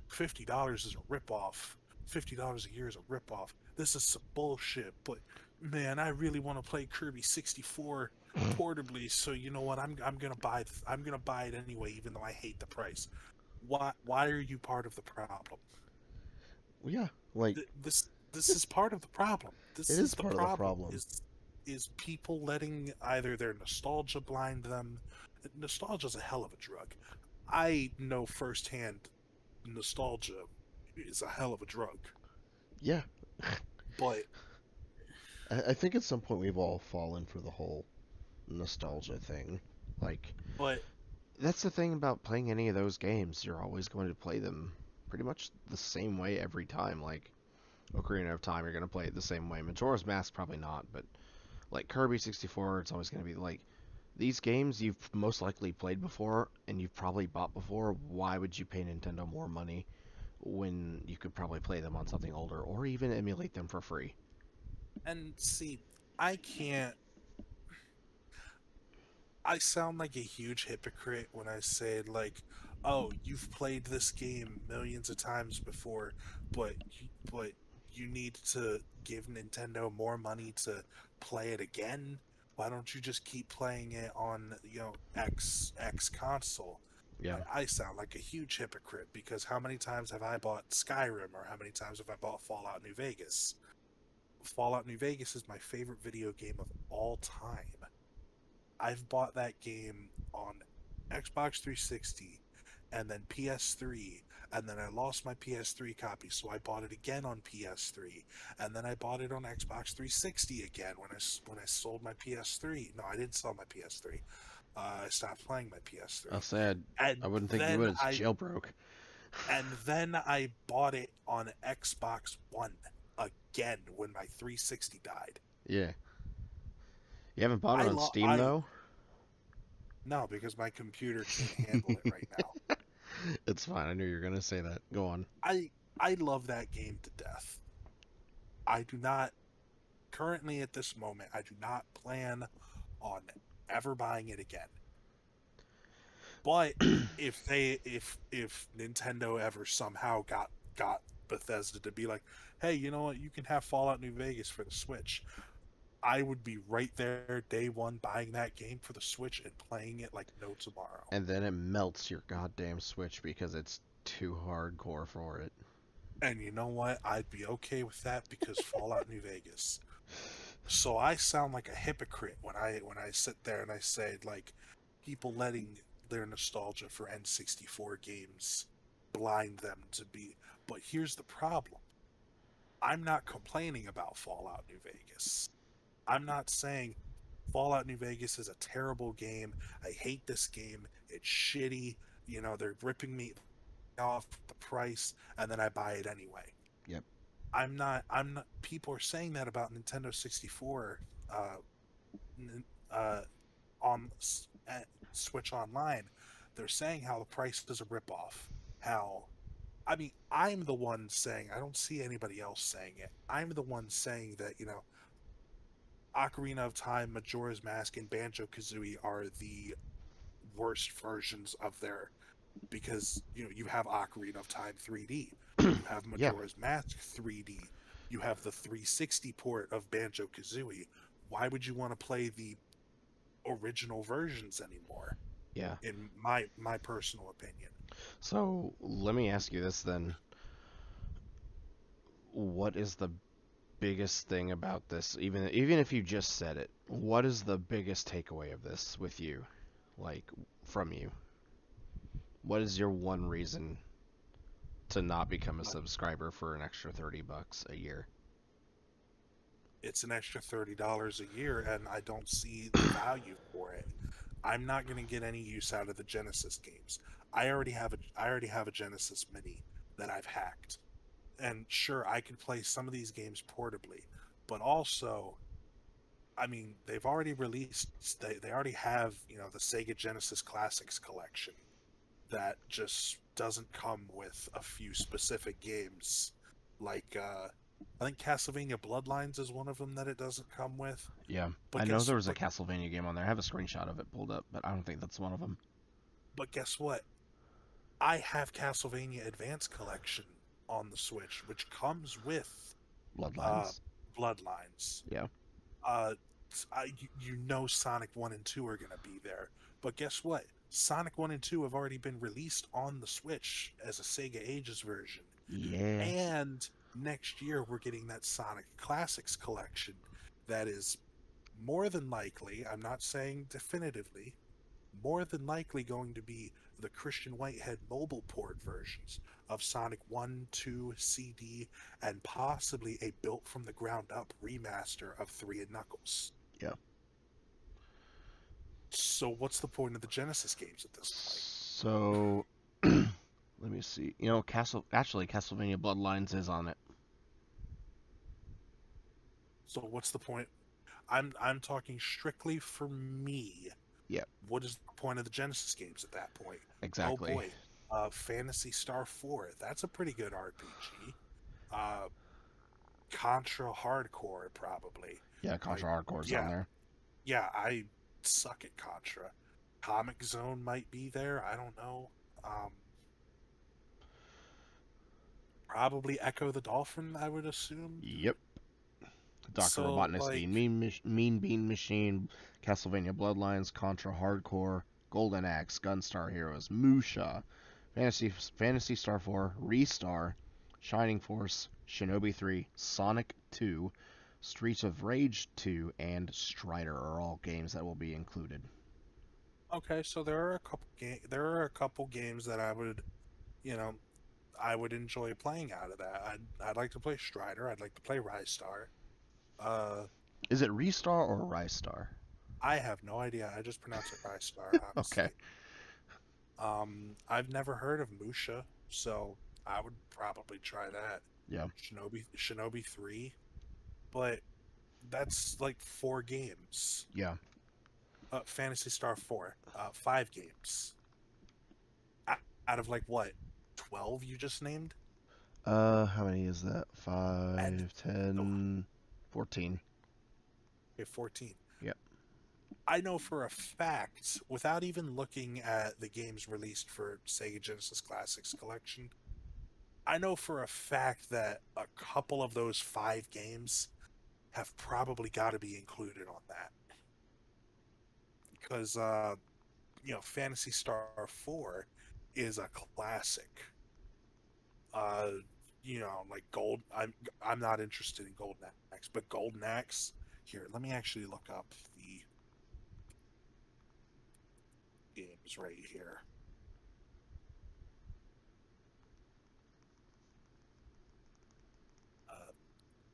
$50 is a ripoff. $50 a year is a ripoff. This is some bullshit. But man, I really want to play Kirby 64 portably. So you know what? I'm gonna buy I'm gonna buy it anyway, even though I hate the price. Why are you part of the problem? yeah. Like This is part of the problem. it This is is the part of the problem. problem. Is people letting either their nostalgia blind them. Nostalgia is a hell of a drug. I know firsthand nostalgia is a hell of a drug. Yeah, But I think at some point we've all fallen for the whole nostalgia thing. Like but that's the thing about playing any of those games. You're always going to play them pretty much the same way every time. Like Ocarina of Time, you're going to play it the same way. Majora's Mask, probably not, but like Kirby 64, it's always going to be like these games you've most likely played before and you've probably bought before. Why would you pay Nintendo more money when you could probably play them on something older or even emulate them for free? and see, I can't. I sound like a huge hypocrite when I say like, "Oh, you've played this game millions of times before, but but you need to give Nintendo more money to play it again. Why don't you just keep playing it on X console?" Yeah, I sound like a huge hypocrite because how many times have I bought Skyrim or how many times have I bought Fallout New Vegas? Fallout New Vegas is my favorite video game of all time. I've bought that game on Xbox 360 and then PS3, and then I lost my PS3 copy, so I bought it again on PS3, and then I bought it on Xbox 360 again when I sold my PS3. No, I didn't sell my PS3. I stopped playing my I'll PS3, say I and wouldn't think you then would. It's jailbroke. I bought it on Xbox One again when my 360 died. Yeah. You haven't bought it I on lo- Steam I though? No, because my computer can't handle it right now. It's fine. I knew you were gonna say that. Go on. I I love that game to death. I do not currently at this moment. I do not plan on ever buying it again. But if Nintendo ever somehow got Bethesda to be like, hey, you know what? You can have Fallout New Vegas for the Switch. I would be right there day one buying that game for the Switch and playing it like no tomorrow. And then it melts your goddamn Switch because it's too hardcore for it. And you know what? I'd be okay with that because Fallout New Vegas. So I sound like a hypocrite when I sit there and I say like people letting their nostalgia for N64 games blind them to be. But here's the problem. I'm not complaining about Fallout New Vegas. I'm not saying Fallout New Vegas is a terrible game. I hate this game. It's shitty. You know, they're ripping me off the price, and then I buy it anyway. Yep. I'm not. People are saying that about Nintendo 64 uh, uh, on at Switch Online. They're saying how the price is a ripoff. How I mean, I'm the one saying, I don't see anybody else saying it. I'm the one saying that, you know, Ocarina of Time, Majora's Mask, and Banjo Kazooie are the worst versions of their, because, you know, you have Ocarina of Time 3D, you have Yeah. Majora's Mask 3D, you have the 360 port of Banjo Kazooie. Why would you want to play the original versions anymore? Yeah. In my personal opinion. So let me ask you this then. What is the biggest thing about this? Even if you just said it, what is the biggest takeaway of this with you? Like from you? What is your one reason to not become a subscriber for an extra $30 a year? It's an extra $30 a year, and I don't see the value for it. I'm not going to get any use out of the Genesis games. I already have a Genesis Mini that I've hacked, and sure, I can play some of these games portably, but also, I mean, they've already released. They already have, you know, the Sega Genesis Classics collection that just doesn't come with a few specific games, like I think Castlevania Bloodlines is one of them that it doesn't come with. Yeah, But I know guess there was a but Castlevania game on there. I have a screenshot of it pulled up, but I don't think that's one of them. but guess what? I have Castlevania Advance Collection on the Switch, which comes with uh, Bloodlines. Bloodlines. Yeah. Uh, you know Sonic 1 and 2 are going to be there. But guess what? Sonic 1 and 2 have already been released on the Switch as a Sega Ages version. Yeah. And next year we're getting that Sonic Classics collection that is more than likely, I'm not saying definitively, more than likely going to be the Christian Whitehead mobile port versions of Sonic 1, 2, CD, and possibly a built from the ground up remaster of 3 and Knuckles. Yeah. So what's the point of the Genesis games at this point? So let me see. You know, Castlevania Bloodlines is on it. So what's the point? I'm talking strictly for me. Yep. What is the point of the Genesis games at that point? Oh Exactly. boy, Fantasy Star 4. That's a pretty good RPG. Uh, Contra Hardcore, probably. Yeah, Like, Contra Hardcore's on yeah, there. yeah, I suck at Contra. Comic Zone might be there. I don't know. Um, Probably Echo the Dolphin, I would assume. Yep. Dr. So, Robotnik's like, Mean Bean Machine, Castlevania Bloodlines, Contra Hardcore, Golden Axe, Gunstar Heroes, Musha, Fantasy Star 4, Restar, Shining Force, Shinobi 3, Sonic 2, Streets of Rage 2, and Strider are all games that will be included. okay, so there are a couple games that I would, you know, I would enjoy playing out of that. I'd like to play Strider. I'd like to play Rise Star. Uh, Is it Restar or Ristar? I have no idea. I just pronounce it Rise Star, Okay. honestly. I've never heard of Musha, so I would probably try that. Yeah. Shinobi 3, but that's like 4 games. Yeah. Fantasy Star 4, 5 games. Out of like what, 12 you just named? How many is that? And 5, oh, 10, 14. okay, 14. Yep. I know for a fact, without even looking at the games released for Sega Genesis Classics Collection, I know for a fact that a couple of those 5 games have probably got to be included on that. Because, you know, Fantasy Star 4 is a classic. Uh, you know, like I'm not interested in Golden Axe, but Golden Axe, here, let me actually look up the games right here.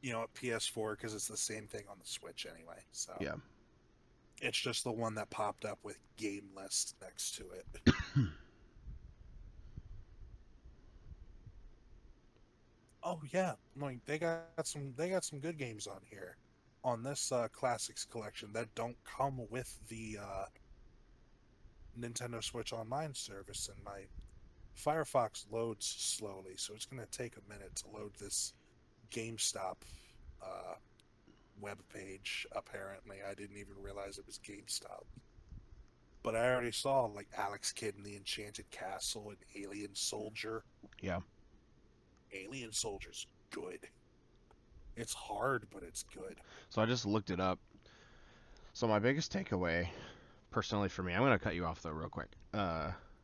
You know, PS4 because it's the same thing on the Switch anyway. So, Yeah. It's just the one that popped up with game list next to it. Oh yeah, like they got some good games on here, on this classics collection that don't come with the Nintendo Switch Online service, and my Firefox loads slowly, so it's going to take a minute to load this GameStop uh, web page. Apparently, I didn't even realize it was GameStop. But I already saw like Alex Kidd in the Enchanted Castle and Alien Soldier. Yeah. Alien Soldier's good. It's hard, but it's good. So I just looked it up. So my biggest takeaway, personally for me, I'm gonna cut you off though real quick.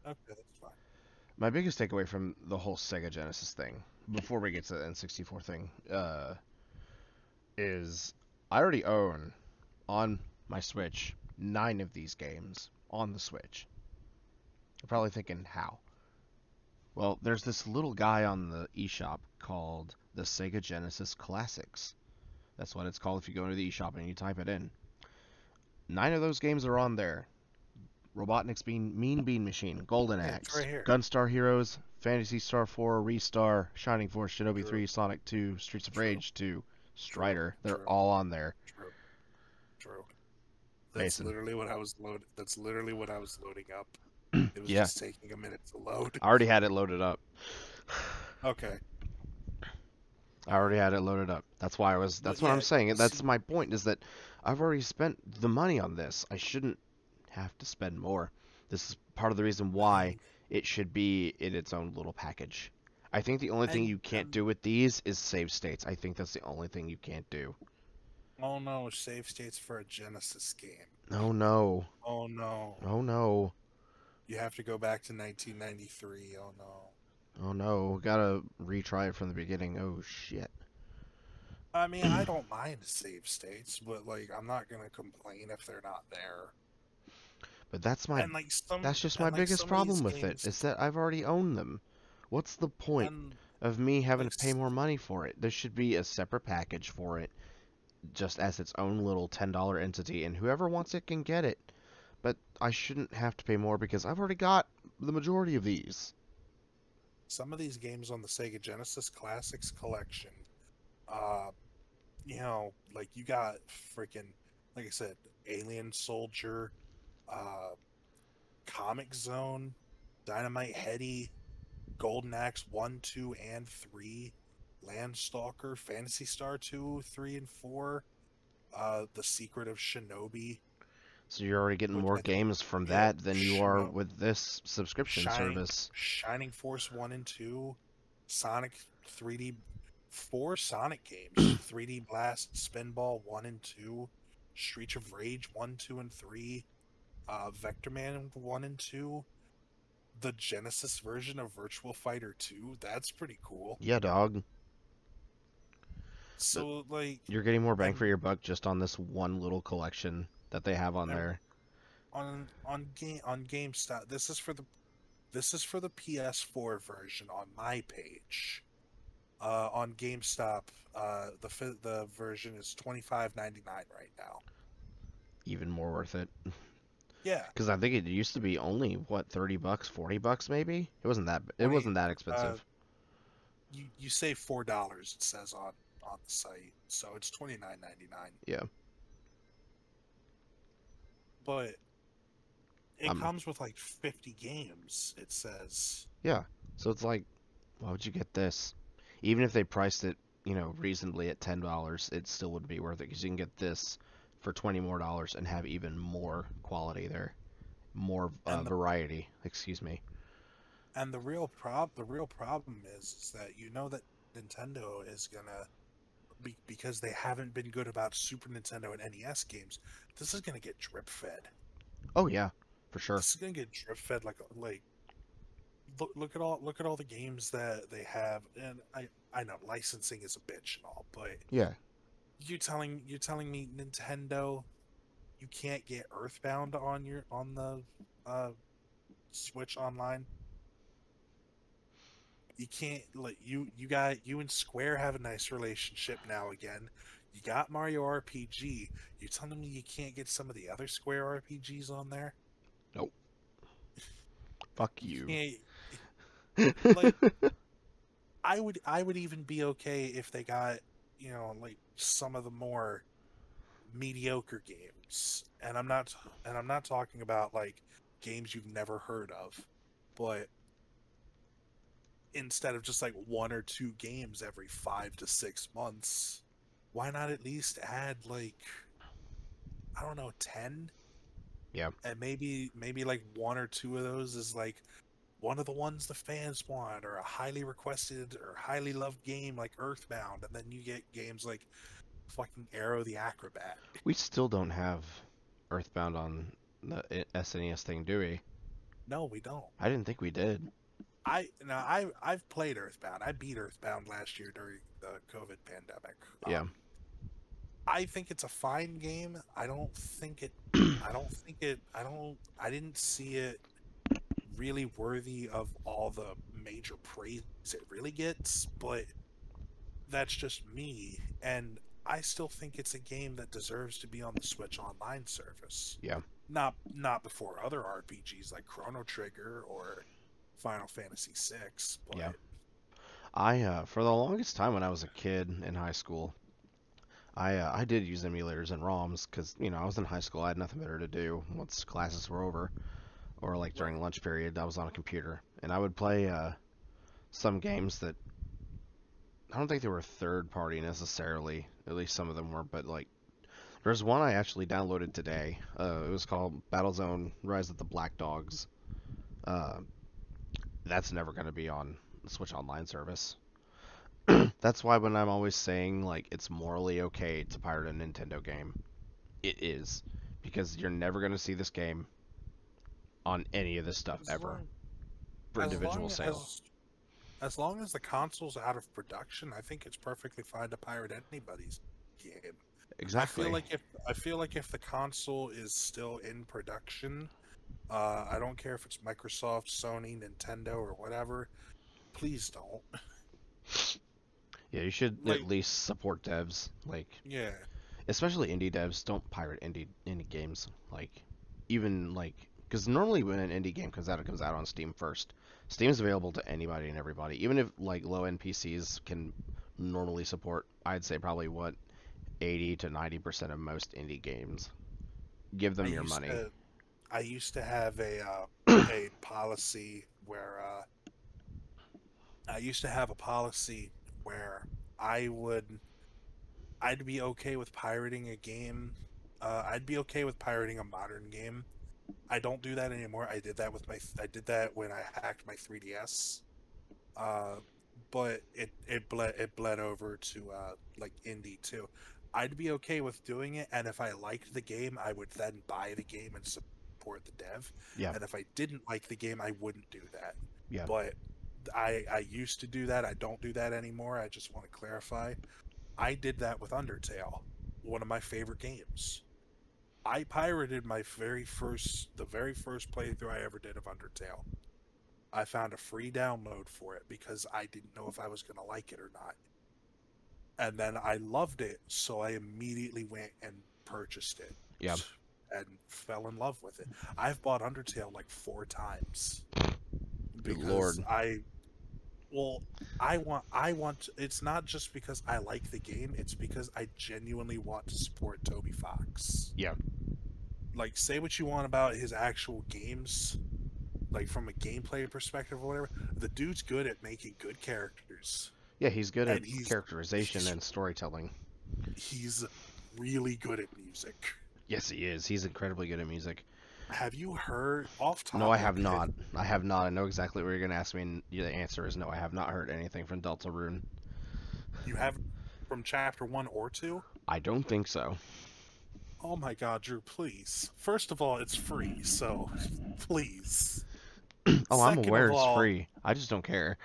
Okay, that's fine. My biggest takeaway from the whole Sega Genesis thing, before we get to the N64 thing, is I already own on my Switch 9 of these games on the Switch. You're probably thinking how. Well, there's this little guy on the eShop called the Sega Genesis Classics. That's what it's called if you go into the eShop and you type it in. 9 of those games are on there. Robotnik's Mean Bean Machine, Golden Hey, it's right Axe, here. Gunstar Heroes, Fantasy Star 4, Restar, Shining Force, Shinobi True, 3, Sonic 2, Streets of true, Rage 2, true, Strider. They're true, all on there. true, true. That's Mason. literally what I was load. That's literally what I was loading up. It was Yeah, just taking a minute to load. I already had it loaded up. Okay, I already had it loaded up. That's why I was. but That's what I'm yeah, saying. That's see, my point. Is that I've already spent the money on this. I shouldn't have to spend more. This is part of the reason why I it should be in its own little package. I think the only thing and you can't do with these is save states. I think that's the only thing you can't do. oh no, save states for a Genesis game. Oh no. Oh no, Oh no. you have to go back to 1993. Oh no. Oh no. Gotta retry it from the beginning. Oh shit. I mean, I don't mind save states, but like, I'm not gonna complain if they're not there. But that's my And like some, that's just my and like biggest some of these problem with it, games, is that I've already owned them. What's the point and of me having like to pay more money for it? There should be a separate package for it, just as its own little $10 entity, and whoever wants it can get it. But I shouldn't have to pay more because I've already got the majority of these. some of these games on the Sega Genesis Classics collection, uh, like you got freaking, like I said, Alien Soldier, uh, Comic Zone, Dynamite Heady, Golden Axe 1, 2, and 3, Landstalker, Fantasy Star 2, 3, and 4, The Secret of Shinobi, So you're already getting which more I think, games from yeah, that than you are with this subscription Shining service. Shining Force 1 and 2, Sonic 3D, 4 Sonic games, 3D Blast, Spinball 1 and 2, Streets of Rage 1, 2, and 3, Vector Man 1 and 2, the Genesis version of Virtual Fighter 2. That's pretty cool. Yeah, dog. But So like, you're getting more bang for and your buck just on this one little collection that they have on and there. on GameStop, this is for the PS4 version on my page. On GameStop, the version is $25.99 right now. Even more worth it. Yeah, Because I think it used to be only what, $30, $40 maybe. It 20. wasn't that Uh, expensive. you save $4. It says on the site, so it's $29.99. Yeah. But it Um. comes with like 50 games. It says, Yeah. So it's like, why would you get this? Even if they priced it, reasonably at $10, it still wouldn't be worth it because you can get this for $20 more and have even more quality there, more and the variety. Excuse me. the real problem is that that Nintendo is gonna because they haven't been good about Super Nintendo and NES games. This is gonna get drip fed. Oh yeah, for sure. This is gonna get drip fed like look at all the games that they have, and I know licensing is a bitch and all, but Yeah. you're telling me Nintendo, you can't get Earthbound on the uh, Switch Online. You can't, like, you and Square have a nice relationship now again. You got Mario RPG. You telling me you can't get some of the other Square RPGs on there? Nope. Fuck You you. can't. Like, I would even be okay if they got, like some of the more mediocre games. And I'm not talking about like games you've never heard of, but instead of just like one or two games every 5 to 6 months, why not at least add like, I don't know, 10? Yeah. And maybe like one or two of those is like one of the ones the fans want, or a highly requested or highly loved game like Earthbound, and then you get games like fucking Arrow the Acrobat. We still don't have Earthbound on the SNES thing, do we? No, we don't. I didn't think we did. I've played Earthbound. I beat Earthbound last year during the COVID pandemic. Yeah. I think it's a fine game. I didn't see it really worthy of all the major praise it really gets, but that's just me. And I still think it's a game that deserves to be on the Switch Online service. Yeah. Not before other RPGs like Chrono Trigger or Final Fantasy VI, Yeah. but For the longest time when I was a kid in high school, I did use emulators and ROMs because I was in high school. I had nothing better to do once classes were over, or like during right. lunch period. I was on a computer and I would play some games that I don't think they were third party necessarily. At least some of them were, but like there's one I actually downloaded today. It was called Battlezone: Rise of the Black Dogs. Uh, that's never going to be on the Switch Online service. That's why when I'm always saying like it's morally okay to pirate a Nintendo game, it is because you're never going to see this game on any of this stuff As ever long for as individual long sale. as long as the console's out of production, I think it's perfectly fine to pirate anybody's game. Exactly. I feel like if the console is still in production, I don't care if it's Microsoft, Sony, Nintendo, or whatever. Please don't. Yeah, you should at Like, least support devs, like yeah, especially indie devs. Don't pirate indie games, like even like because normally when an indie game comes out, it comes out on Steam first. Steam's available to anybody and everybody, even if like low end PCs can normally support. I'd say probably what 80 to 90% of most indie games. Give I them your used money. to I used to have a policy where I used to have a policy where I would I'd be okay with pirating a game. I'd be okay with pirating a modern game. I don't do that anymore. I did that when I hacked my 3DS. Uh, but it bled over to like indie too. I'd be okay with doing it, and if I liked the game, I would then buy the game and support the dev. Yeah, And if I didn't like the game, I wouldn't do that. yeah. But I used to do that. I don't do that anymore. I just want to clarify. I did that with Undertale, one of my favorite games. I pirated the very first playthrough I ever did of Undertale. I found a free download for it because I didn't know if I was going to like it or not. And then I loved it, so I immediately went and purchased it Yeah. and fell in love with it. I've bought Undertale like 4 times Good because lord. well, I want, it's not just because I like the game, it's because I genuinely want to support Toby Fox. Yeah. Like, say what you want about his actual games, like from a gameplay perspective or whatever, the dude's good at making good characters, Yeah, he's good at and characterization he's and storytelling. he's really good at music. Yes, he is. He's incredibly good at music. Have you heard off No, I have topic? not. I have not. I know exactly what you're going to ask me, and the answer is no, I have not heard anything from Deltarune. You have from chapter 1 or 2? I don't think so. Oh my God, Drew! Please. First of all, it's free, so please. Oh, I'm Second aware of it's all, free. I just don't care.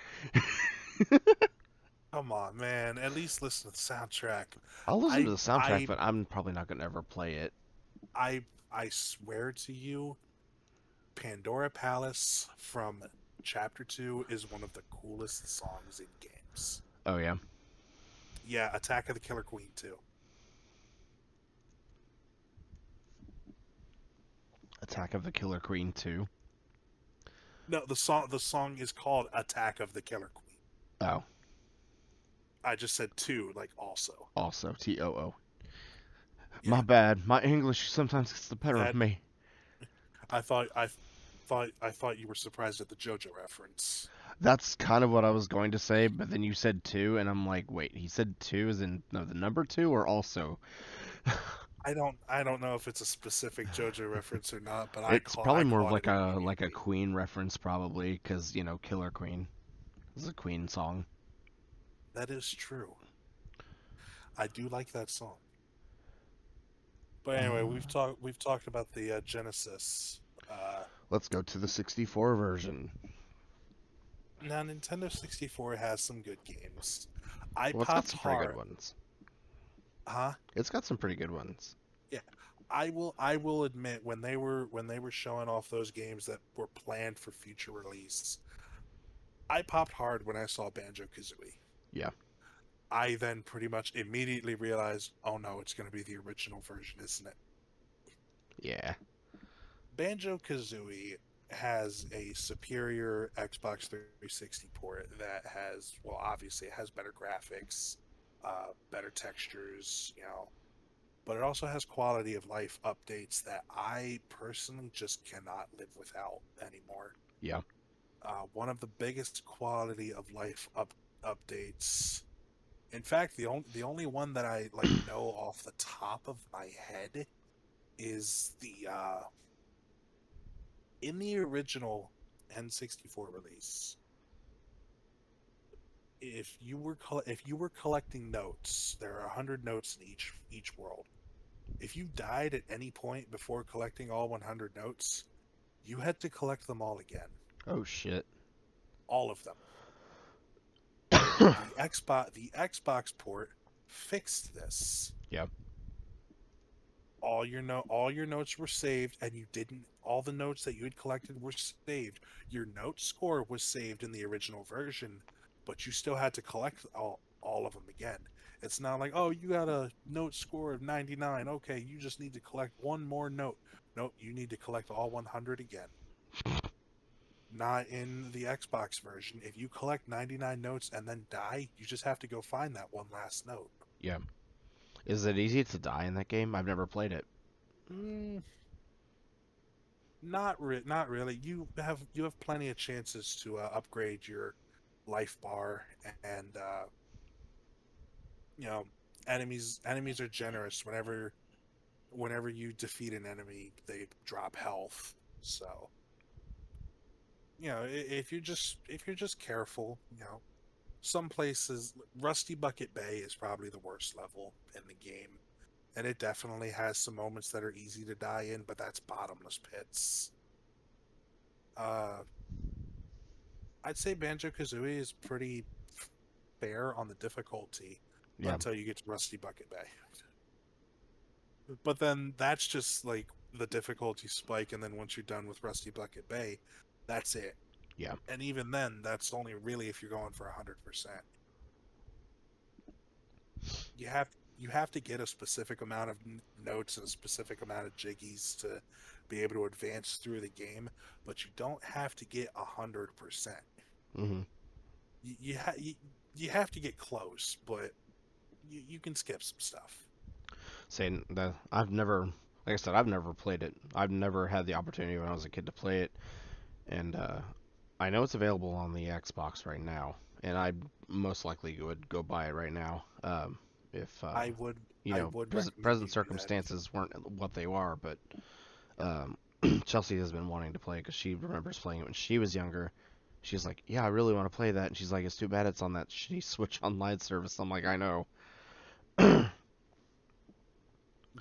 come on, man. At least listen to the soundtrack. I'll listen to I the soundtrack, I but I'm probably not going to ever play it. I swear to you, Pandora Palace from Chapter 2 is one of the coolest songs in games. Oh, yeah. Yeah, Attack of the Killer Queen too. Attack of the Killer Queen 2. No, the song is called Attack of the Killer Queen. Oh, I just said 2, like also. also TOO. My Yeah, bad. My English sometimes gets the better of that me. I thought you were surprised at the JoJo reference. That's kind of what I was going to say, but then you said 2, and I'm like, wait, he said 2 as in no, the number 2 or also? I don't know if it's a specific JoJo reference or not, but I It's call probably I more of caught it like a immediately. Queen reference, probably, because Killer Queen is a Queen song. That is true. I do like that song. But anyway, we've talked about the Genesis. Uh, Let's go to the 64 version. Now Nintendo 64 has some good games. I Well, it's got popped some pretty good hard, ones. huh? It's got some pretty good ones. Yeah. I will admit when they were showing off those games that were planned for future release, I popped hard when I saw Banjo-Kazooie. Yeah, I then pretty much immediately realized, oh no, it's going to be the original version, isn't it? yeah, Banjo-Kazooie has a superior Xbox 360 port that has, well, obviously it has better graphics, better textures, but it also has quality of life updates that I personally just cannot live without anymore. yeah. One of the biggest quality of life updates. In fact, the only one that I like know off the top of my head is the in the original N64 release. If you were collecting notes, there are 100 notes in each world. If you died at any point before collecting all 100 notes, you had to collect them all again. Oh shit. All of them. The Xbox port fixed this. Yep. All your notes were saved, and you didn't all the notes that you had collected were saved. Your note score was saved in the original version, but you still had to collect all of them again. It's not like, oh, you got a note score of 99. Okay, you just need to collect one more note. Nope, you need to collect all 100 again. Not in the Xbox version. If you collect 99 notes and then die, you just have to go find that one last note. Yeah. Is it easy to die in that game? I've never played it. Mm, not really. You have plenty of chances to upgrade your life bar, and you know enemies are generous. Whenever you defeat an enemy, they drop health. So if you're just careful, some places, Rusty Bucket Bay is probably the worst level in the game, and it definitely has some moments that are easy to die in, but that's bottomless pits. Uh, I'd say Banjo Kazooie is pretty fair on the difficulty Yeah. until you get to Rusty Bucket Bay. But then that's just like the difficulty spike, and then once you're done with Rusty Bucket Bay, that's it. Yeah. And even then, that's only really if you're going for 100%. You have you have to get a specific amount of notes and a specific amount of jiggies to be able to advance through the game, but you don't have to get 100%. Mhm. You have to get close, but you can skip some stuff. Saying that I've never, like I said, I've never played it. I've never had the opportunity when I was a kid to play it, and I know it's available on the Xbox right now, and I most likely would go buy it right now. If I would I would recommend present you do that. circumstances weren't what they are, but um, Chelsea has been wanting to play because she remembers playing it when she was younger. She's like, "Yeah, I really want to play that," and she's like, "It's too bad it's on that shitty Switch Online service." I'm like, "I know."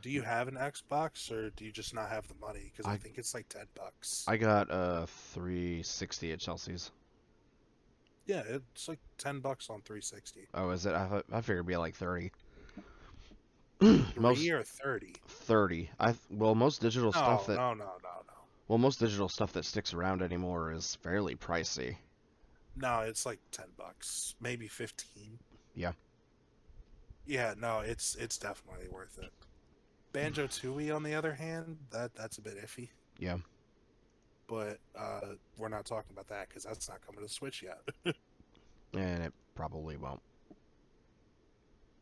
Do you have an Xbox, or do you just not have the money? Because I I think it's like $10. I got a 360 at Chelsea's. Yeah, it's like $10 on 360. Oh, is it? I figured it'd be like 30. Three Most or 30? 30. Most digital stuff No, that no, no, no, no. most digital stuff that sticks around anymore is fairly pricey. No, it's like $10, maybe 15. Yeah. Yeah, no, it's definitely worth it. Banjo Tooie, on the other hand, that's a bit iffy. Yeah, But we're not talking about that because that's not coming to Switch yet. and it probably won't.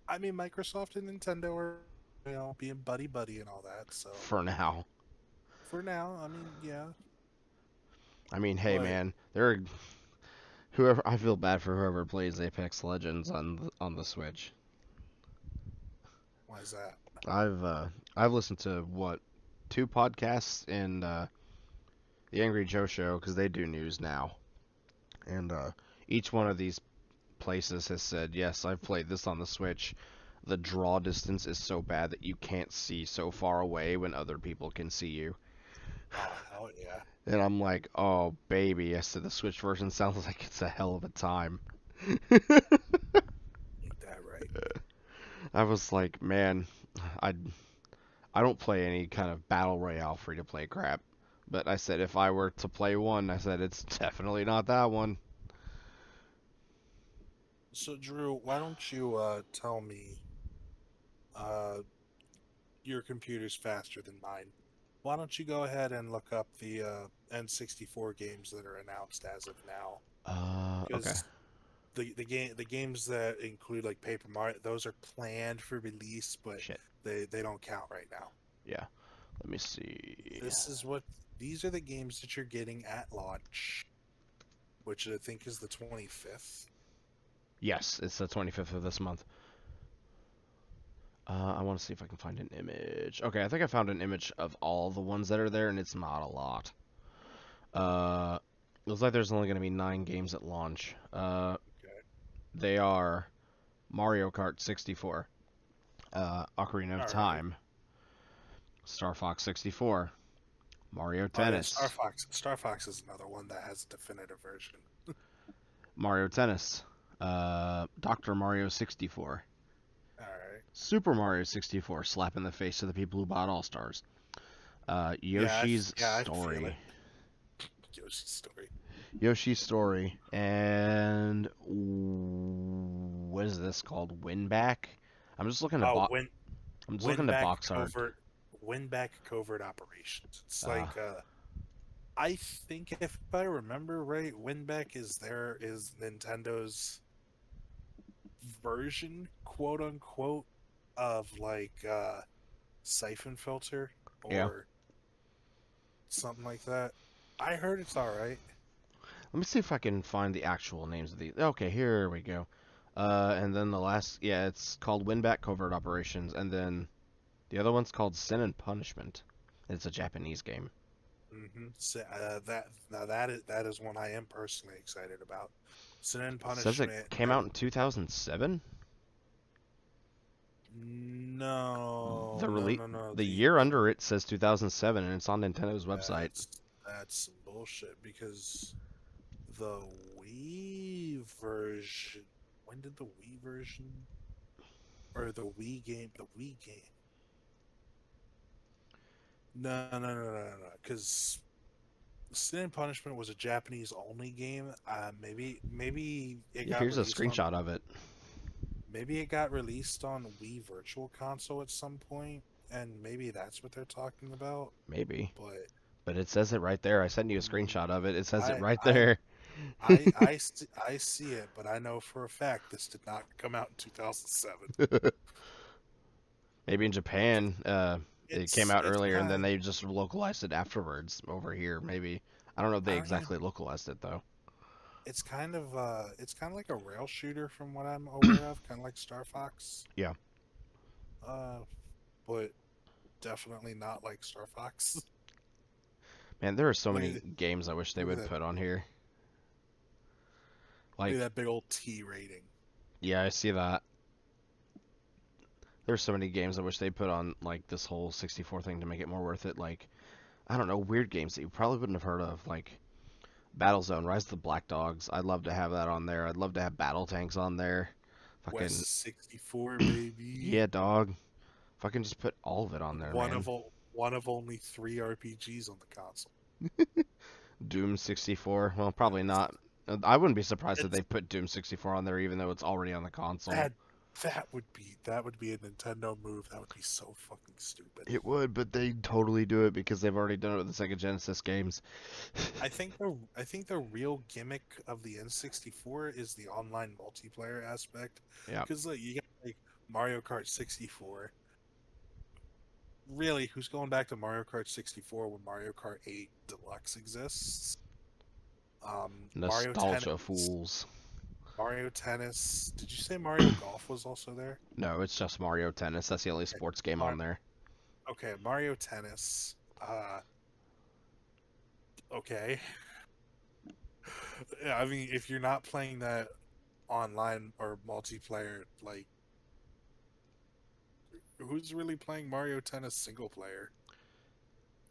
I mean, Microsoft and Nintendo are, being buddy buddy and all that. So For now. for now, I mean, yeah. I mean, hey But man, there are whoever. I feel bad for whoever plays Apex Legends on the Switch. why is that? I've listened to what, two podcasts and the Angry Joe Show because they do news now, and each one of these places has said, yes, I've played this on the Switch. The draw distance is so bad that you can't see so far away when other people can see you. Oh hell yeah! And I'm like, oh baby, I said the Switch version sounds like it's a hell of a time. Ain't that right? I was like, man, I I don't play any kind of battle royale free to play crap. But I said if I were to play one, I said it's definitely not that one. So Drew, why don't you tell me? Uh, your computer's faster than mine. Why don't you go ahead and look up the N64 games that are announced as of now? Okay. Because the games that include like Paper Mario, those are planned for release, but Shit. they don't count right now. Yeah. Let me see. This is what these are the games that you're getting at launch, which I think is the 25th. Yes, it's the 25th of this month. I want to see if I can find an image. Okay, I think I found an image of all the ones that are there, and it's not a lot. Uh, looks like there's only going to be 9 games at launch. Okay. They are Mario Kart 64, Ocarina of All right. Time, Star Fox 64, Mario Oh yeah, Star Tennis, Fox. Star Fox is another one that has a definitive version. Mario Tennis, Dr. Mario 64, All right. Super Mario 64, slap in the face to the people who bought All Stars, Yoshi's Yeah, I feel Story, it. Yoshi's Story. Yoshi's Story, and what is this called? Winback. I'm just looking to Oh, bo- I'm just looking win to back box art. covert, win back covert operations. It's Uh, like I think if I remember right, Winback is Nintendo's version, quote unquote, of like Siphon Filter yeah. or something like that. I heard it's all right. Let me see if I can find the actual names of these. Okay, here we go. And then the last, yeah, it's called Winback Covert Operations, and then the other one's called Sin and Punishment. It's a Japanese game. So, that is one I am personally excited about. Sin and It says it Punishment. came out in 2007. No, The no, release, no, no. the year under it says 2007, and it's on Nintendo's website. That's that's some bullshit because the Wii version. When did the Wii version or the Wii game? The Wii game. No, no, no, no, no, no. Because Sin and Punishment was a Japanese only game. Maybe it Yeah, got here's a released on. screenshot of it. Maybe it got released on Wii Virtual Console at some point, and maybe that's what they're talking about. Maybe, But but it says it right there. I sent you a mm, screenshot of it. It says it I right I there. I see it, but I know for a fact this did not come out in 2007. Maybe in Japan, it came out It's earlier, and then kind they just localized it afterwards over here. Maybe I don't know if I they don't know. exactly localized it though. It's kind of like a rail shooter from what I'm aware of, kind of like Star Fox. Yeah, Uh, but definitely not like Star Fox. man, there are so Look many at games I wish they look at would that put on here. look at Like, that big old T rating. yeah, I see that. There's so many games I wish they put on like this whole 64 thing to make it more worth it. Like, I don't know, weird games that you probably wouldn't have heard of, like Battlezone, Rise of the Black Dogs. I'd love to have that on there. I'd love to have Battle Tanks on there. Fucking West 64, baby. yeah, dog. If I can just put all of it on there, man. One of only three RPGs on the console. Doom 64. Well, probably not. I wouldn't be surprised if It's they put Doom 64 on there, even though it's already on the console. that that would be a Nintendo move. That would be so fucking stupid. It would, but they totally do it because they've already done it with the Sega Genesis games. I think the real gimmick of the N64 is the online multiplayer aspect. Yeah, Because like you got like Mario Kart 64. Really, who's going back to Mario Kart 64 when Mario Kart 8 Deluxe exists? Mario nostalgia Tennis. fools. Mario Tennis. Did you say Mario Golf was also there? No, it's just Mario Tennis. That's the only Okay. sports game on Mar- there. okay, Mario Tennis. Okay. Yeah, I mean, if you're not playing that online or multiplayer, like, who's really playing Mario Tennis single player?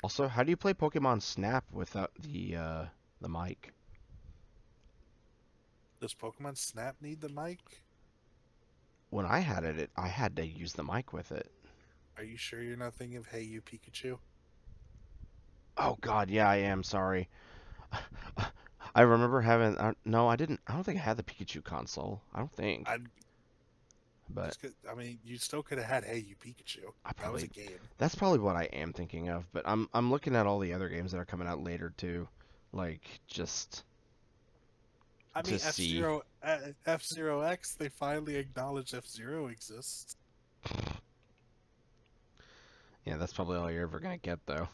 Also, how do you play Pokemon Snap without the mic? Does Pokemon Snap need the mic? When I had it, I had to use the mic with it. Are you sure you're not thinking of Hey You Pikachu? Oh God, yeah, I am sorry. I remember having. No, I didn't. I don't think I had the Pikachu console. I don't think. I But I mean, you still could have had Hey You Pikachu. I That was probably. a game. That's probably what I am thinking of. But I'm looking at all the other games that are coming out later too, like just I to mean, see. F Zero X. They finally acknowledged F Zero exists. Yeah, that's probably all you're ever gonna get though.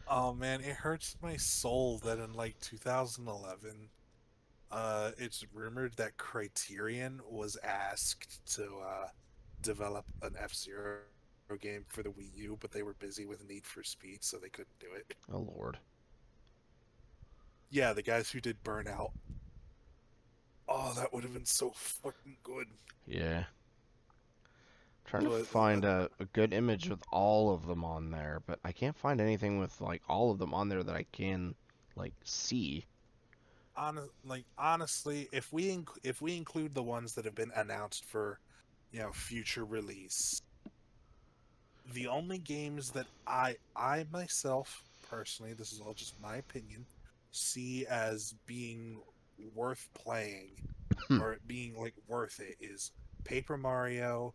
Oh man, it hurts my soul that in like 2011, it's rumored that Criterion was asked to develop an F Zero game for the Wii U, but they were busy with Need for Speed, so they couldn't do it. Oh Lord. Yeah, the guys who did Burnout. Oh, that would have been so fucking good. Yeah. Trying to But find a good image with all of them on there, but I can't find anything with like all of them on there that I can like see. honestly, if we include the ones that have been announced for, future release, the only games that I myself personally, this is all just my opinion, see as being worth playing Hmm. or it being like worth it is Paper Mario,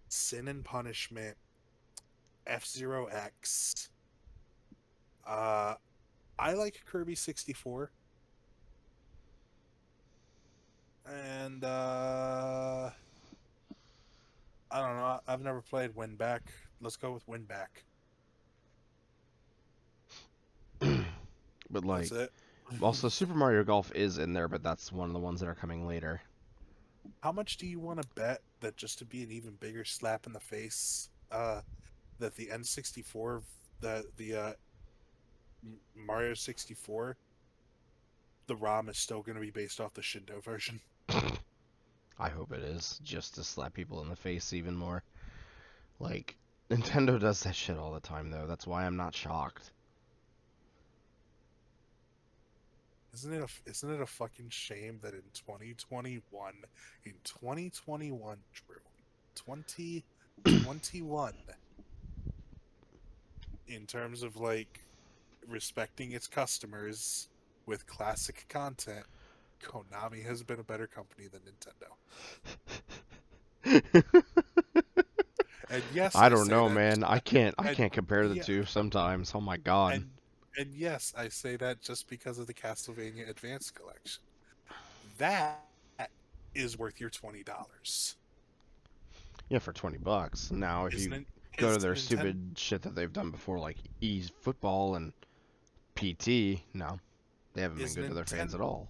Sin and Punishment, F Zero X. Uh, I like Kirby 64, and I don't know. I've never played Win Back. Let's go with Win Back. But That's like it. also Super Mario Golf is in there, but that's one of the ones that are coming later. How much do you want to bet that just to be an even bigger slap in the face, that the N64, the Mario 64, the ROM is still going to be based off the Shindo version? I hope it is, just to slap people in the face even more. Like Nintendo does that shit all the time though. That's why I'm not shocked. Isn't it a fucking shame that in 2021, Drew, 2021, in terms of like respecting its customers with classic content, Konami has been a better company than Nintendo. And yes, I I don't say know, that, man. I and can't compare the yeah, two sometimes. Oh my God. and and yes, I say that just because of the Castlevania Advance Collection. That is worth your $20. Yeah, for 20 bucks. Now, if Isn't you it? go to Is their Nintendo? stupid shit that they've done before, like football and PT, no, they haven't been Is good to their fans Nintendo? at all.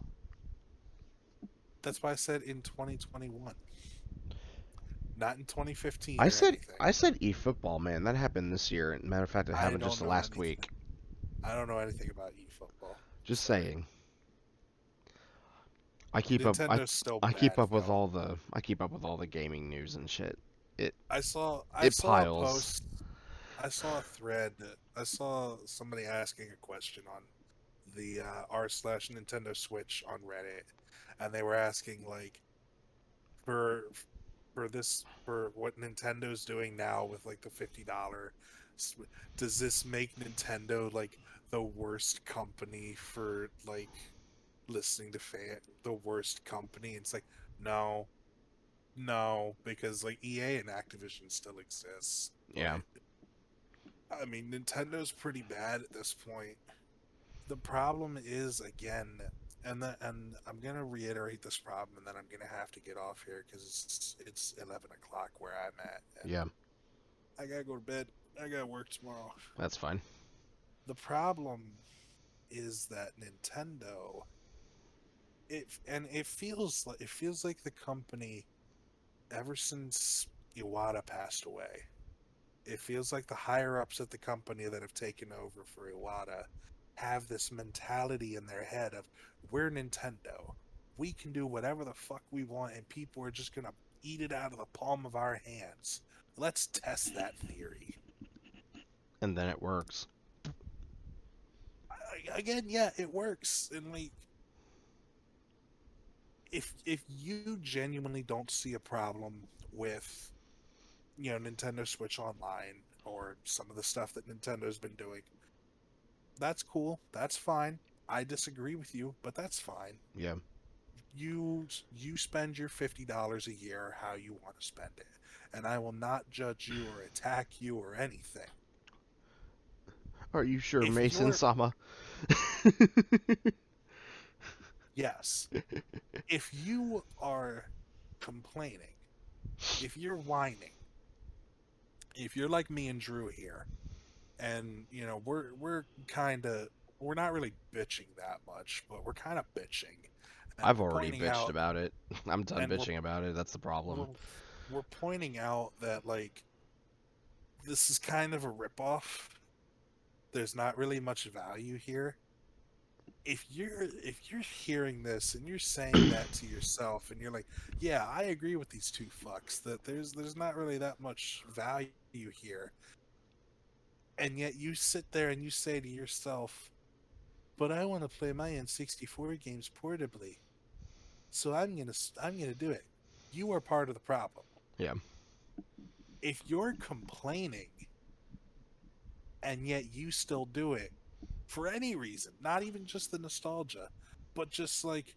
That's why I said in 2021, not in 2015 or anything. I said eFootball, man. That happened this year. Matter of fact, it I happened don't just know last anything. week. I don't know anything about eFootball. Just Sorry. saying. I keep up. Nintendo's still I keep bad up with though. all the. I keep up with all the gaming news and shit. It I it saw a piles. post. I saw a thread. I saw somebody asking a question on the r/Nintendo Switch on Reddit, and they were asking like for for what Nintendo's doing now with like the $50, does this make Nintendo like the worst company for like listening to fan the worst company? It's like no, No, because like EA and Activision still exists, Yeah. but I mean Nintendo's pretty bad at this point. The problem is again, and I'm gonna reiterate this problem, and then I'm gonna have to get off here because it's 11 o'clock where I'm at, and Yeah. I gotta go to bed. I gotta work tomorrow. That's fine. The problem is that Nintendo, it feels like the company ever since Iwata passed away. It feels like the higher ups at the company that have taken over for Iwata have this mentality in their head of we're Nintendo. We can do whatever the fuck we want and people are just gonna eat it out of the palm of our hands. Let's test that theory. And then it works. Again, yeah, it works. And like if you genuinely don't see a problem with Nintendo Switch Online or some of the stuff that Nintendo's been doing, that's cool. That's fine. I disagree with you, but that's fine. Yeah. You spend your $50 a year how you want to spend it, and I will not judge you or attack you or anything. Are you sure, If Mason you're Sama? Yes, if you are complaining, if you're whining, if you're like me and Drew here, and we're not really bitching that much, but we're kind of bitching, and I've we're already pointing bitched out, about it. I'm done and bitching about it. That's the we're problem. we're pointing out that like this is kind of a ripoff. There's not really much value here. If you're hearing this and you're saying that to yourself and you're like, yeah, I agree with these two fucks that there's not really that much value here, and yet you sit there and you say to yourself, but I want to play my N64 games portably, so I'm gonna do it. You are part of the problem. Yeah. If you're complaining and yet you still do it for any reason, not even just the nostalgia, but just like,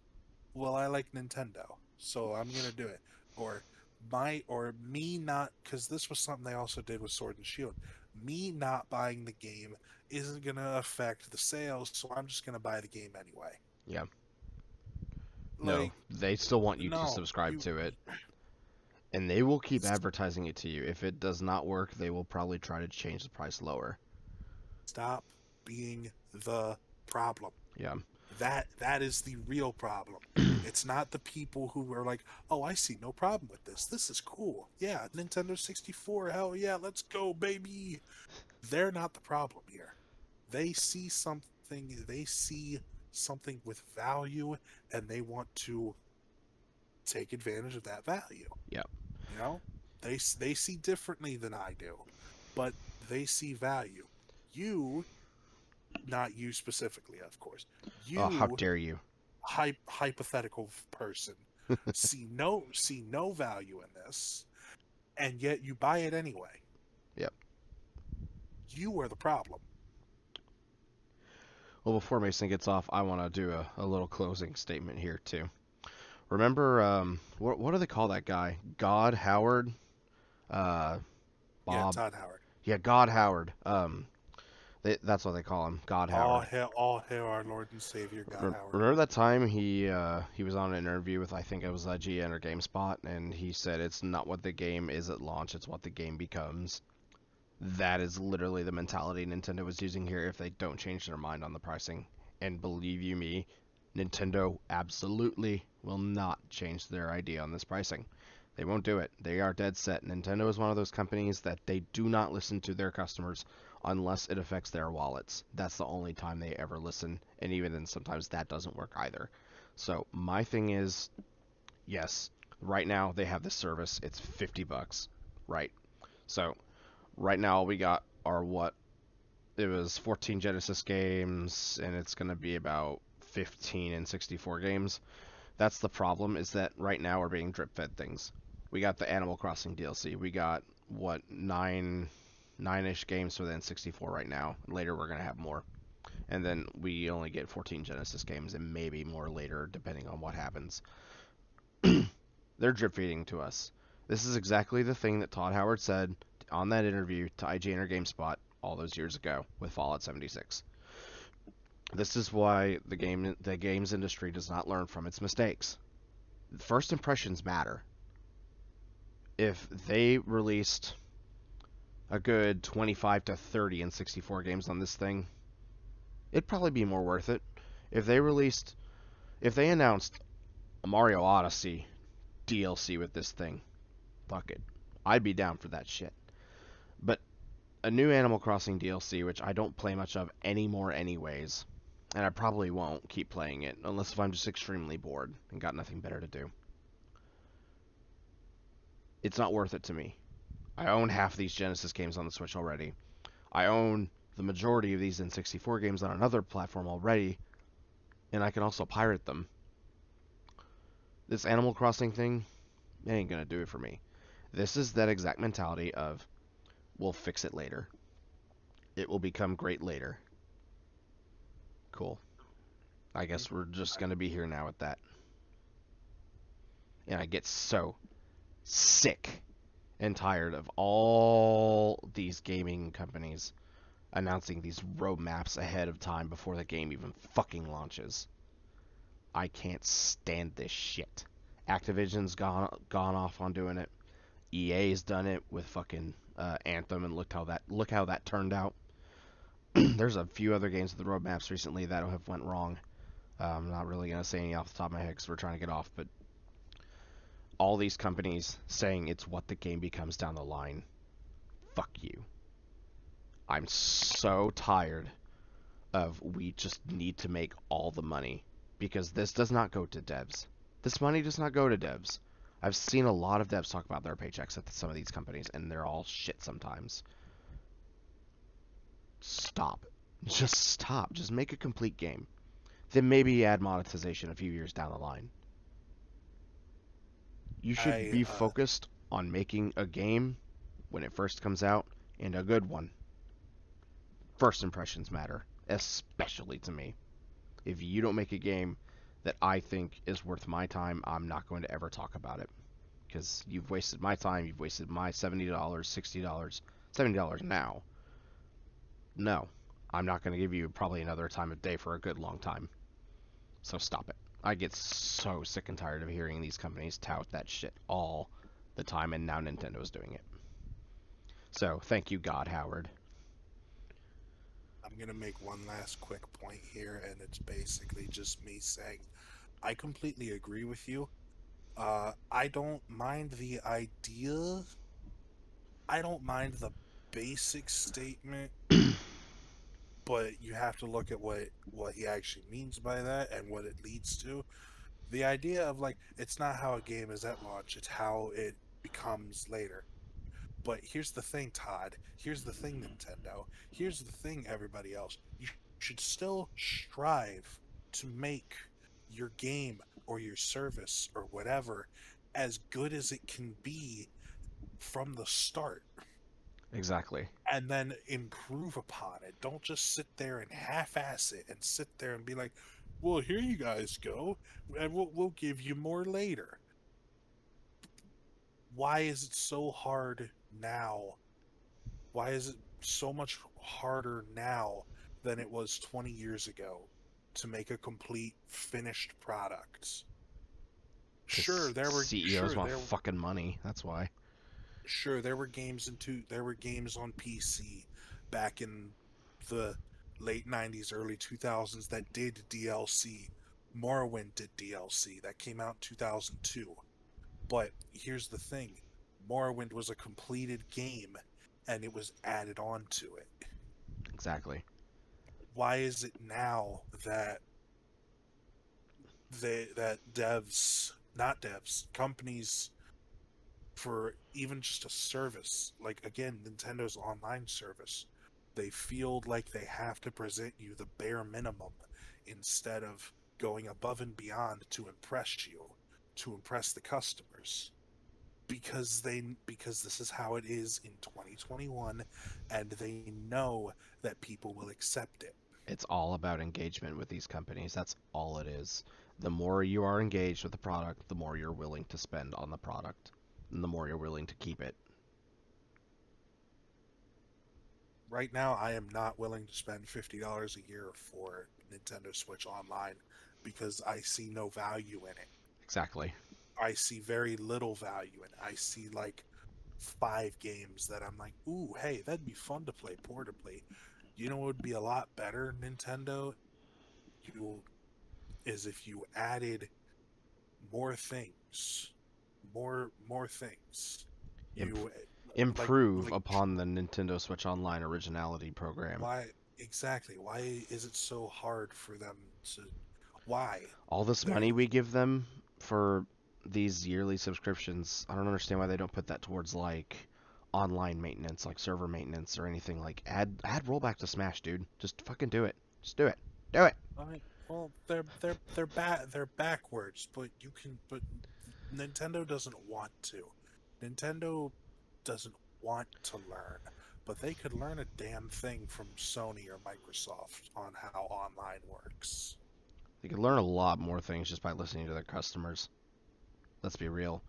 well, I like Nintendo, so I'm gonna do it, or me not, because this was something they also did with Sword and Shield. Me not buying the game isn't gonna affect the sales, so I'm just gonna buy the game anyway. Yeah. No, Like, they still want you to no, subscribe to it. And they will keep advertising it to you. If it does not work, they will probably try to change the price lower. stop being the problem. Yeah. That is the real problem. It's not the people who are like, "Oh, I see no problem with this. This is cool. Yeah, Nintendo 64. Hell yeah, let's go, baby." They're not the problem here. They see something, with value, and they want to take advantage of that value. Yeah. You know? They see differently than I do, but they see value. You, not you specifically, of course. Oh, how You, dare you? hypothetical person, see no value in this, and yet you buy it anyway. Yep. You are the problem. Well, before Mason gets off, I want to do a little closing statement here, too. Remember, what do they call that guy? God Howard? Uh, Yeah, Bob? Todd Howard. Yeah, God Howard. That's what they call him, God Howard. All hail our Lord and Savior God Howard. Remember that time he was on an interview with, I think it was IGN or GameSpot, and he said it's not what the game is at launch, it's what the game becomes. That is literally the mentality Nintendo was using here if they don't change their mind on the pricing. And believe you me, Nintendo absolutely will not change their idea on this pricing. They won't do it. They are dead set. Nintendo is one of those companies that they do not listen to their customers unless it affects their wallets. That's the only time they ever listen, and even then sometimes that doesn't work either. So my thing is, yes, right now they have this service. It's $50, right? So right now we got our what? It was 14 Genesis games, and it's going to be about 15 N64 games. That's the problem, is that right now we're being drip fed things. We got the Animal Crossing DLC. We got what, nine-ish games for the N64 right now. Later we're gonna have more, and then we only get 14 Genesis games and maybe more later, depending on what happens. They're drip feeding to us. This is exactly the thing that Todd Howard said on that interview to IGN or GameSpot all those years ago with Fallout 76. This is why the games industry does not learn from its mistakes. First impressions matter. If they released a good 25 to 30 N64 games on this thing, it'd probably be more worth it. If they announced a Mario Odyssey DLC with this thing, fuck it. I'd be down for that shit. But a new Animal Crossing DLC, which I don't play much of anymore anyways, and I probably won't keep playing it unless if I'm just extremely bored and got nothing better to do. It's not worth it to me. I own half these Genesis games on the Switch already. I own the majority of these N64 games on another platform already, and I can also pirate them. This Animal Crossing thing, it ain't gonna do it for me. This is that exact mentality of, we'll fix it later. It will become great later. Cool. I guess we're just gonna be here now with that. And I get so sick and tired of all these gaming companies announcing these roadmaps ahead of time before the game even fucking launches. I can't stand this shit. Activision's gone off on doing it. EA's done it with fucking Anthem, and look how that turned out. There's a few other games with the roadmaps recently that have went wrong. I'm not really gonna say any off the top of my head because we're trying to get off, but all these companies saying it's what the game becomes down the line. Fuck you. I'm so tired of we just need to make all the money because this does not go to devs. This money does not go to devs. I've seen a lot of devs talk about their paychecks at some of these companies, and they're all shit sometimes. Stop. Just stop. Just make a complete game. Then maybe add monetization a few years down the line. You should I be focused on making a game when it first comes out, and a good one. First impressions matter, especially to me. If you don't make a game that I think is worth my time, I'm not going to ever talk about it. Because you've wasted my time, you've wasted my $70, $60, $70 now. No, I'm not going to give you probably another time of day for a good long time. So stop it. I get so sick and tired of hearing these companies tout that shit all the time, and now Nintendo's doing it. So, thank you, God, Howard. I'm gonna make one last quick point here, and it's basically just me saying I completely agree with you. I don't mind the idea. I don't mind the basic statement, but you have to look at what he actually means by that and what it leads to. The idea of like it's not how a game is at launch, it's how it becomes later. But here's the thing, Todd. Here's the thing, Nintendo. Here's the thing, everybody else. You should still strive to make your game or your service or whatever as good as it can be from the start, Exactly. and then improve upon it. Don't just sit there and half-ass it and sit there and be like, well, here you guys go, and we'll give you more later. Why is it so hard now? Why is it so much harder now than it was 20 years ago to make a complete finished product? Sure, Because there were CEOs want fucking money. That's why. there were there were games on PC back in the late 90s, early 2000s that did DLC. Morrowind did DLC that came out in 2002. But here's the thing. Morrowind was a completed game and it was added on to it. Exactly. Why is it now that not devs, companies for even just a service, like again, Nintendo's online service, they feel like they have to present you the bare minimum instead of going above and beyond to impress you, to impress the customers? Because this is how it is in 2021, and they know that people will accept it. It's all about engagement with these companies. That's all it is. The more you are engaged with the product, the more you're willing to spend on the product, and the more you're willing to keep it. Right now, I am not willing to spend $50 a year for Nintendo Switch Online because I see no value in it. Exactly. I see very little value in it. I see like 5 games that I'm like, ooh, hey, that'd be fun to play portably. You know what would be a lot better, Nintendo? You is if you added more things, more things. Imp- You like Improve like upon the Nintendo Switch Online originality program. why exactly? Why is it so hard for them to? Why? All this They're money we give them for these yearly subscriptions, I don't understand why they don't put that towards like online maintenance, like server maintenance or anything. Like add rollback to Smash, dude. Just fucking do it. Just do it. Do it. I well, they're backwards, but you can. But Nintendo doesn't want to. Nintendo doesn't want to learn, but they could learn a damn thing from Sony or Microsoft on how online works. They could learn a lot more things just by listening to their customers. Let's be real.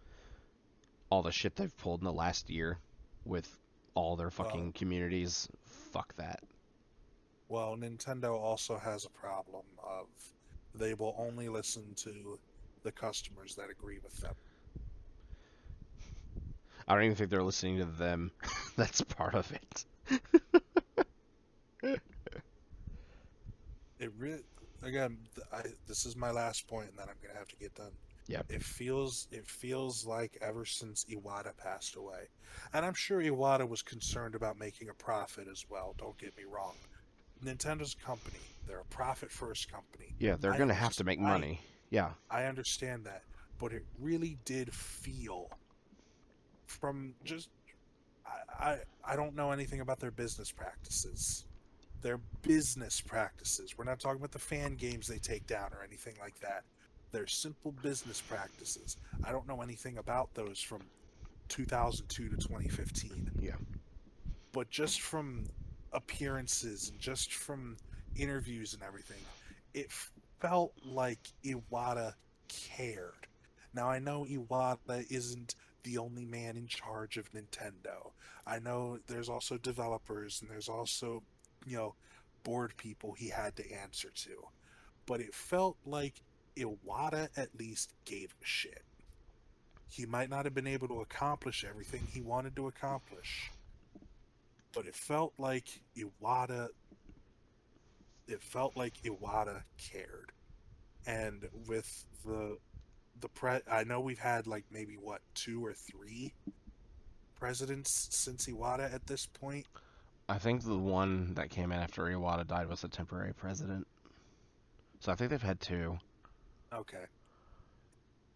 All the shit they've pulled in the last year with all their Well, fucking communities, fuck that. well, Nintendo also has a problem of they will only listen to the customers that agree with them. I don't even think they're listening to them. That's part of it. It really, again, this is my last point, and then I'm gonna have to get done. Yep. It feels like ever since Iwata passed away, and I'm sure Iwata was concerned about making a profit as well. Don't get me wrong. Nintendo's a company; they're a profit first company. Yeah, they're I gonna have to understand. make money. Yeah. I understand that, but it really did feel from just I don't know anything about their business practices. Their business practices. We're not talking about the fan games they take down or anything like that. They're simple business practices. I don't know anything about those from 2002 to 2015. Yeah. But just from appearances and just from interviews and everything, it felt like Iwata cared. Now, I know Iwata isn't the only man in charge of Nintendo. I know there's also developers and there's also, you know, board people he had to answer to. But it felt like Iwata at least gave a shit. He might not have been able to accomplish everything he wanted to accomplish, but it felt like Iwata cared. And with I know we've had like maybe what 2 or 3 presidents since Iwata at this point. I think the one that came in after Iwata died was a temporary president. So I think they've had two. Okay.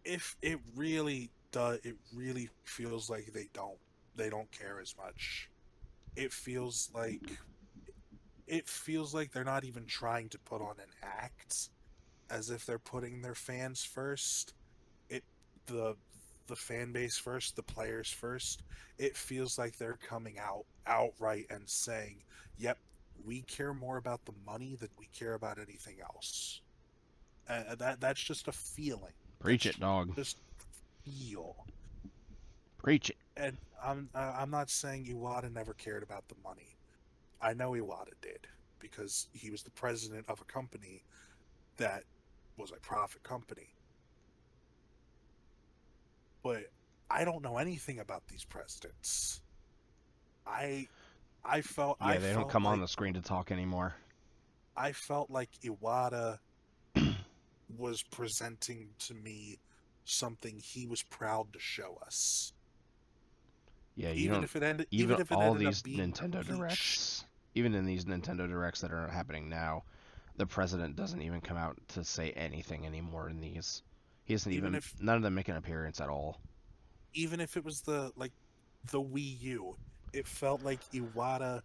If it really does, it really feels like they don't care as much. It feels like they're not even trying to put on an act, as if they're putting their fans first. It the the fan base first, the players first. It feels like they're coming out outright and saying, "Yep, we care more about the money than we care about anything else." That's just a feeling. Preach That's it, dog. just feel. Preach it. And I'm not saying Iwata never cared about the money. I know Iwata did because he was the president of a company that was a profit company. But I don't know anything about these presidents. I Yeah, they don't come on the screen to talk anymore. I felt like Iwata was presenting to me something he was proud to show us. Yeah, you Even don't. if it ended Even even if it all ended up these being Nintendo complete Directs, even in these Nintendo Directs that are happening now, the president doesn't even come out to say anything anymore in these. He isn't even even. if None of them make an appearance at all. it was the Wii U, it felt like Iwata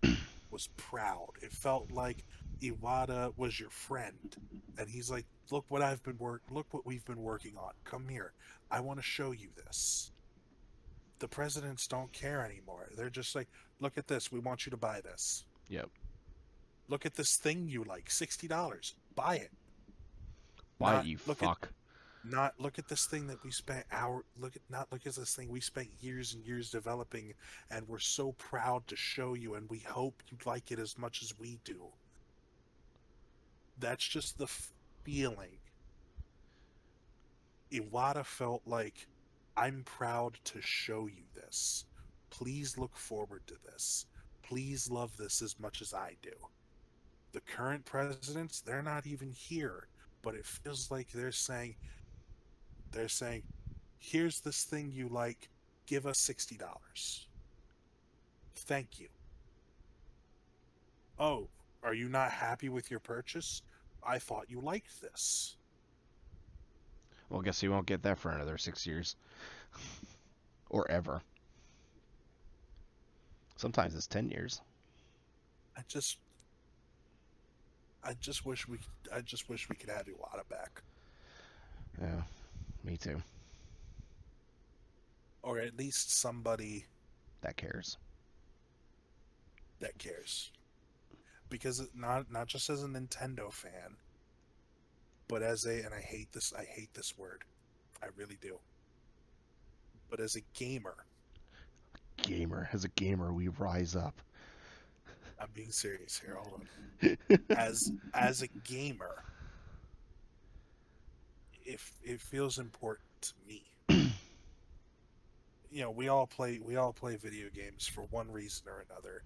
was proud. It felt like Iwata was your friend, and he's like, Look what we've been working on. Come here, I want to show you this." The presidents don't care anymore. They're just like, "Look at this. We want you to buy this. Yep. Look at this thing you like. $60. Buy it." quiet, Not you look at fuck. not look at this thing that we spent hour look at not look at this thing we spent years and years developing, and we're so proud to show you, and we hope you like it as much as we do. That's just the feeling. Iwata felt like, I'm proud to show you this. Please look forward to this. Please love this as much as I do. The current presidents, they're not even here, but it feels like they're saying, here's this thing you like, give us $60. Thank you. Oh, are you not happy with your purchase? I thought you liked this. Well, guess you won't get that for another 6 years. Or ever. Sometimes it's 10 years. I just I just wish we could have Iwata back. Yeah, me too. Or at least somebody That cares. that cares. Because not just as a Nintendo fan, but as a, and I hate this word. I really do. But as a gamer, Gamer. As a gamer, we rise up. I'm being serious here. Hold on. As a gamer, if it feels important to me. We all play video games for one reason or another.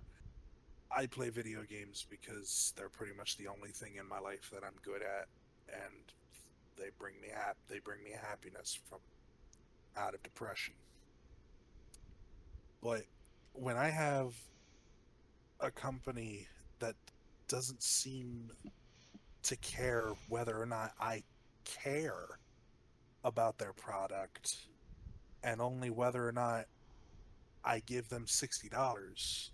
I play video games because they're pretty much the only thing in my life that I'm good at, and they bring me happiness from out of depression. But when I have a company that doesn't seem to care whether or not I care about their product, and only whether or not I give them $60,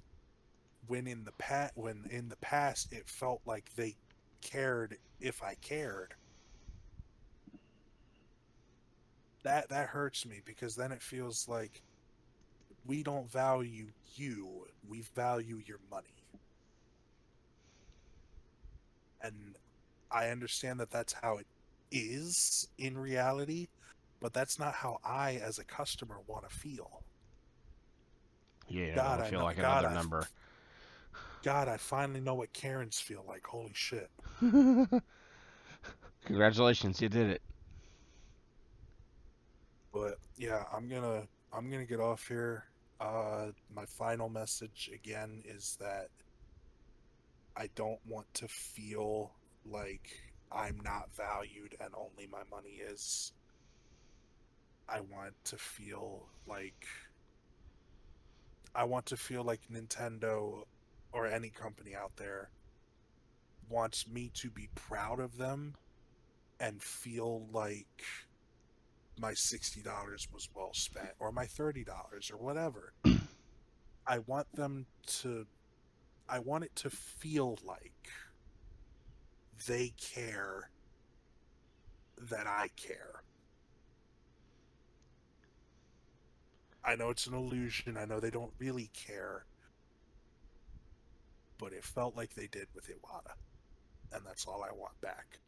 when in the past it felt like they cared if I cared, that hurts me, because then it feels like we don't value you, we value your money. And I understand that that's how it is in reality, but that's not how I, as a customer, want to feel. Yeah, you don't God, want to I feel know. like another number. God, I finally know what Karens feel like. Holy shit! Congratulations, you did it. But yeah, I'm gonna get off here. My final message again is that I don't want to feel like I'm not valued and only my money is. I want to feel like Nintendo or any company out there wants me to be proud of them and feel like my $60 was well spent, or my $30 or whatever. I want them to I want it to feel like they care that I care. I know it's an illusion. I know they don't really care, but it felt like they did with Iwata, and that's all I want back.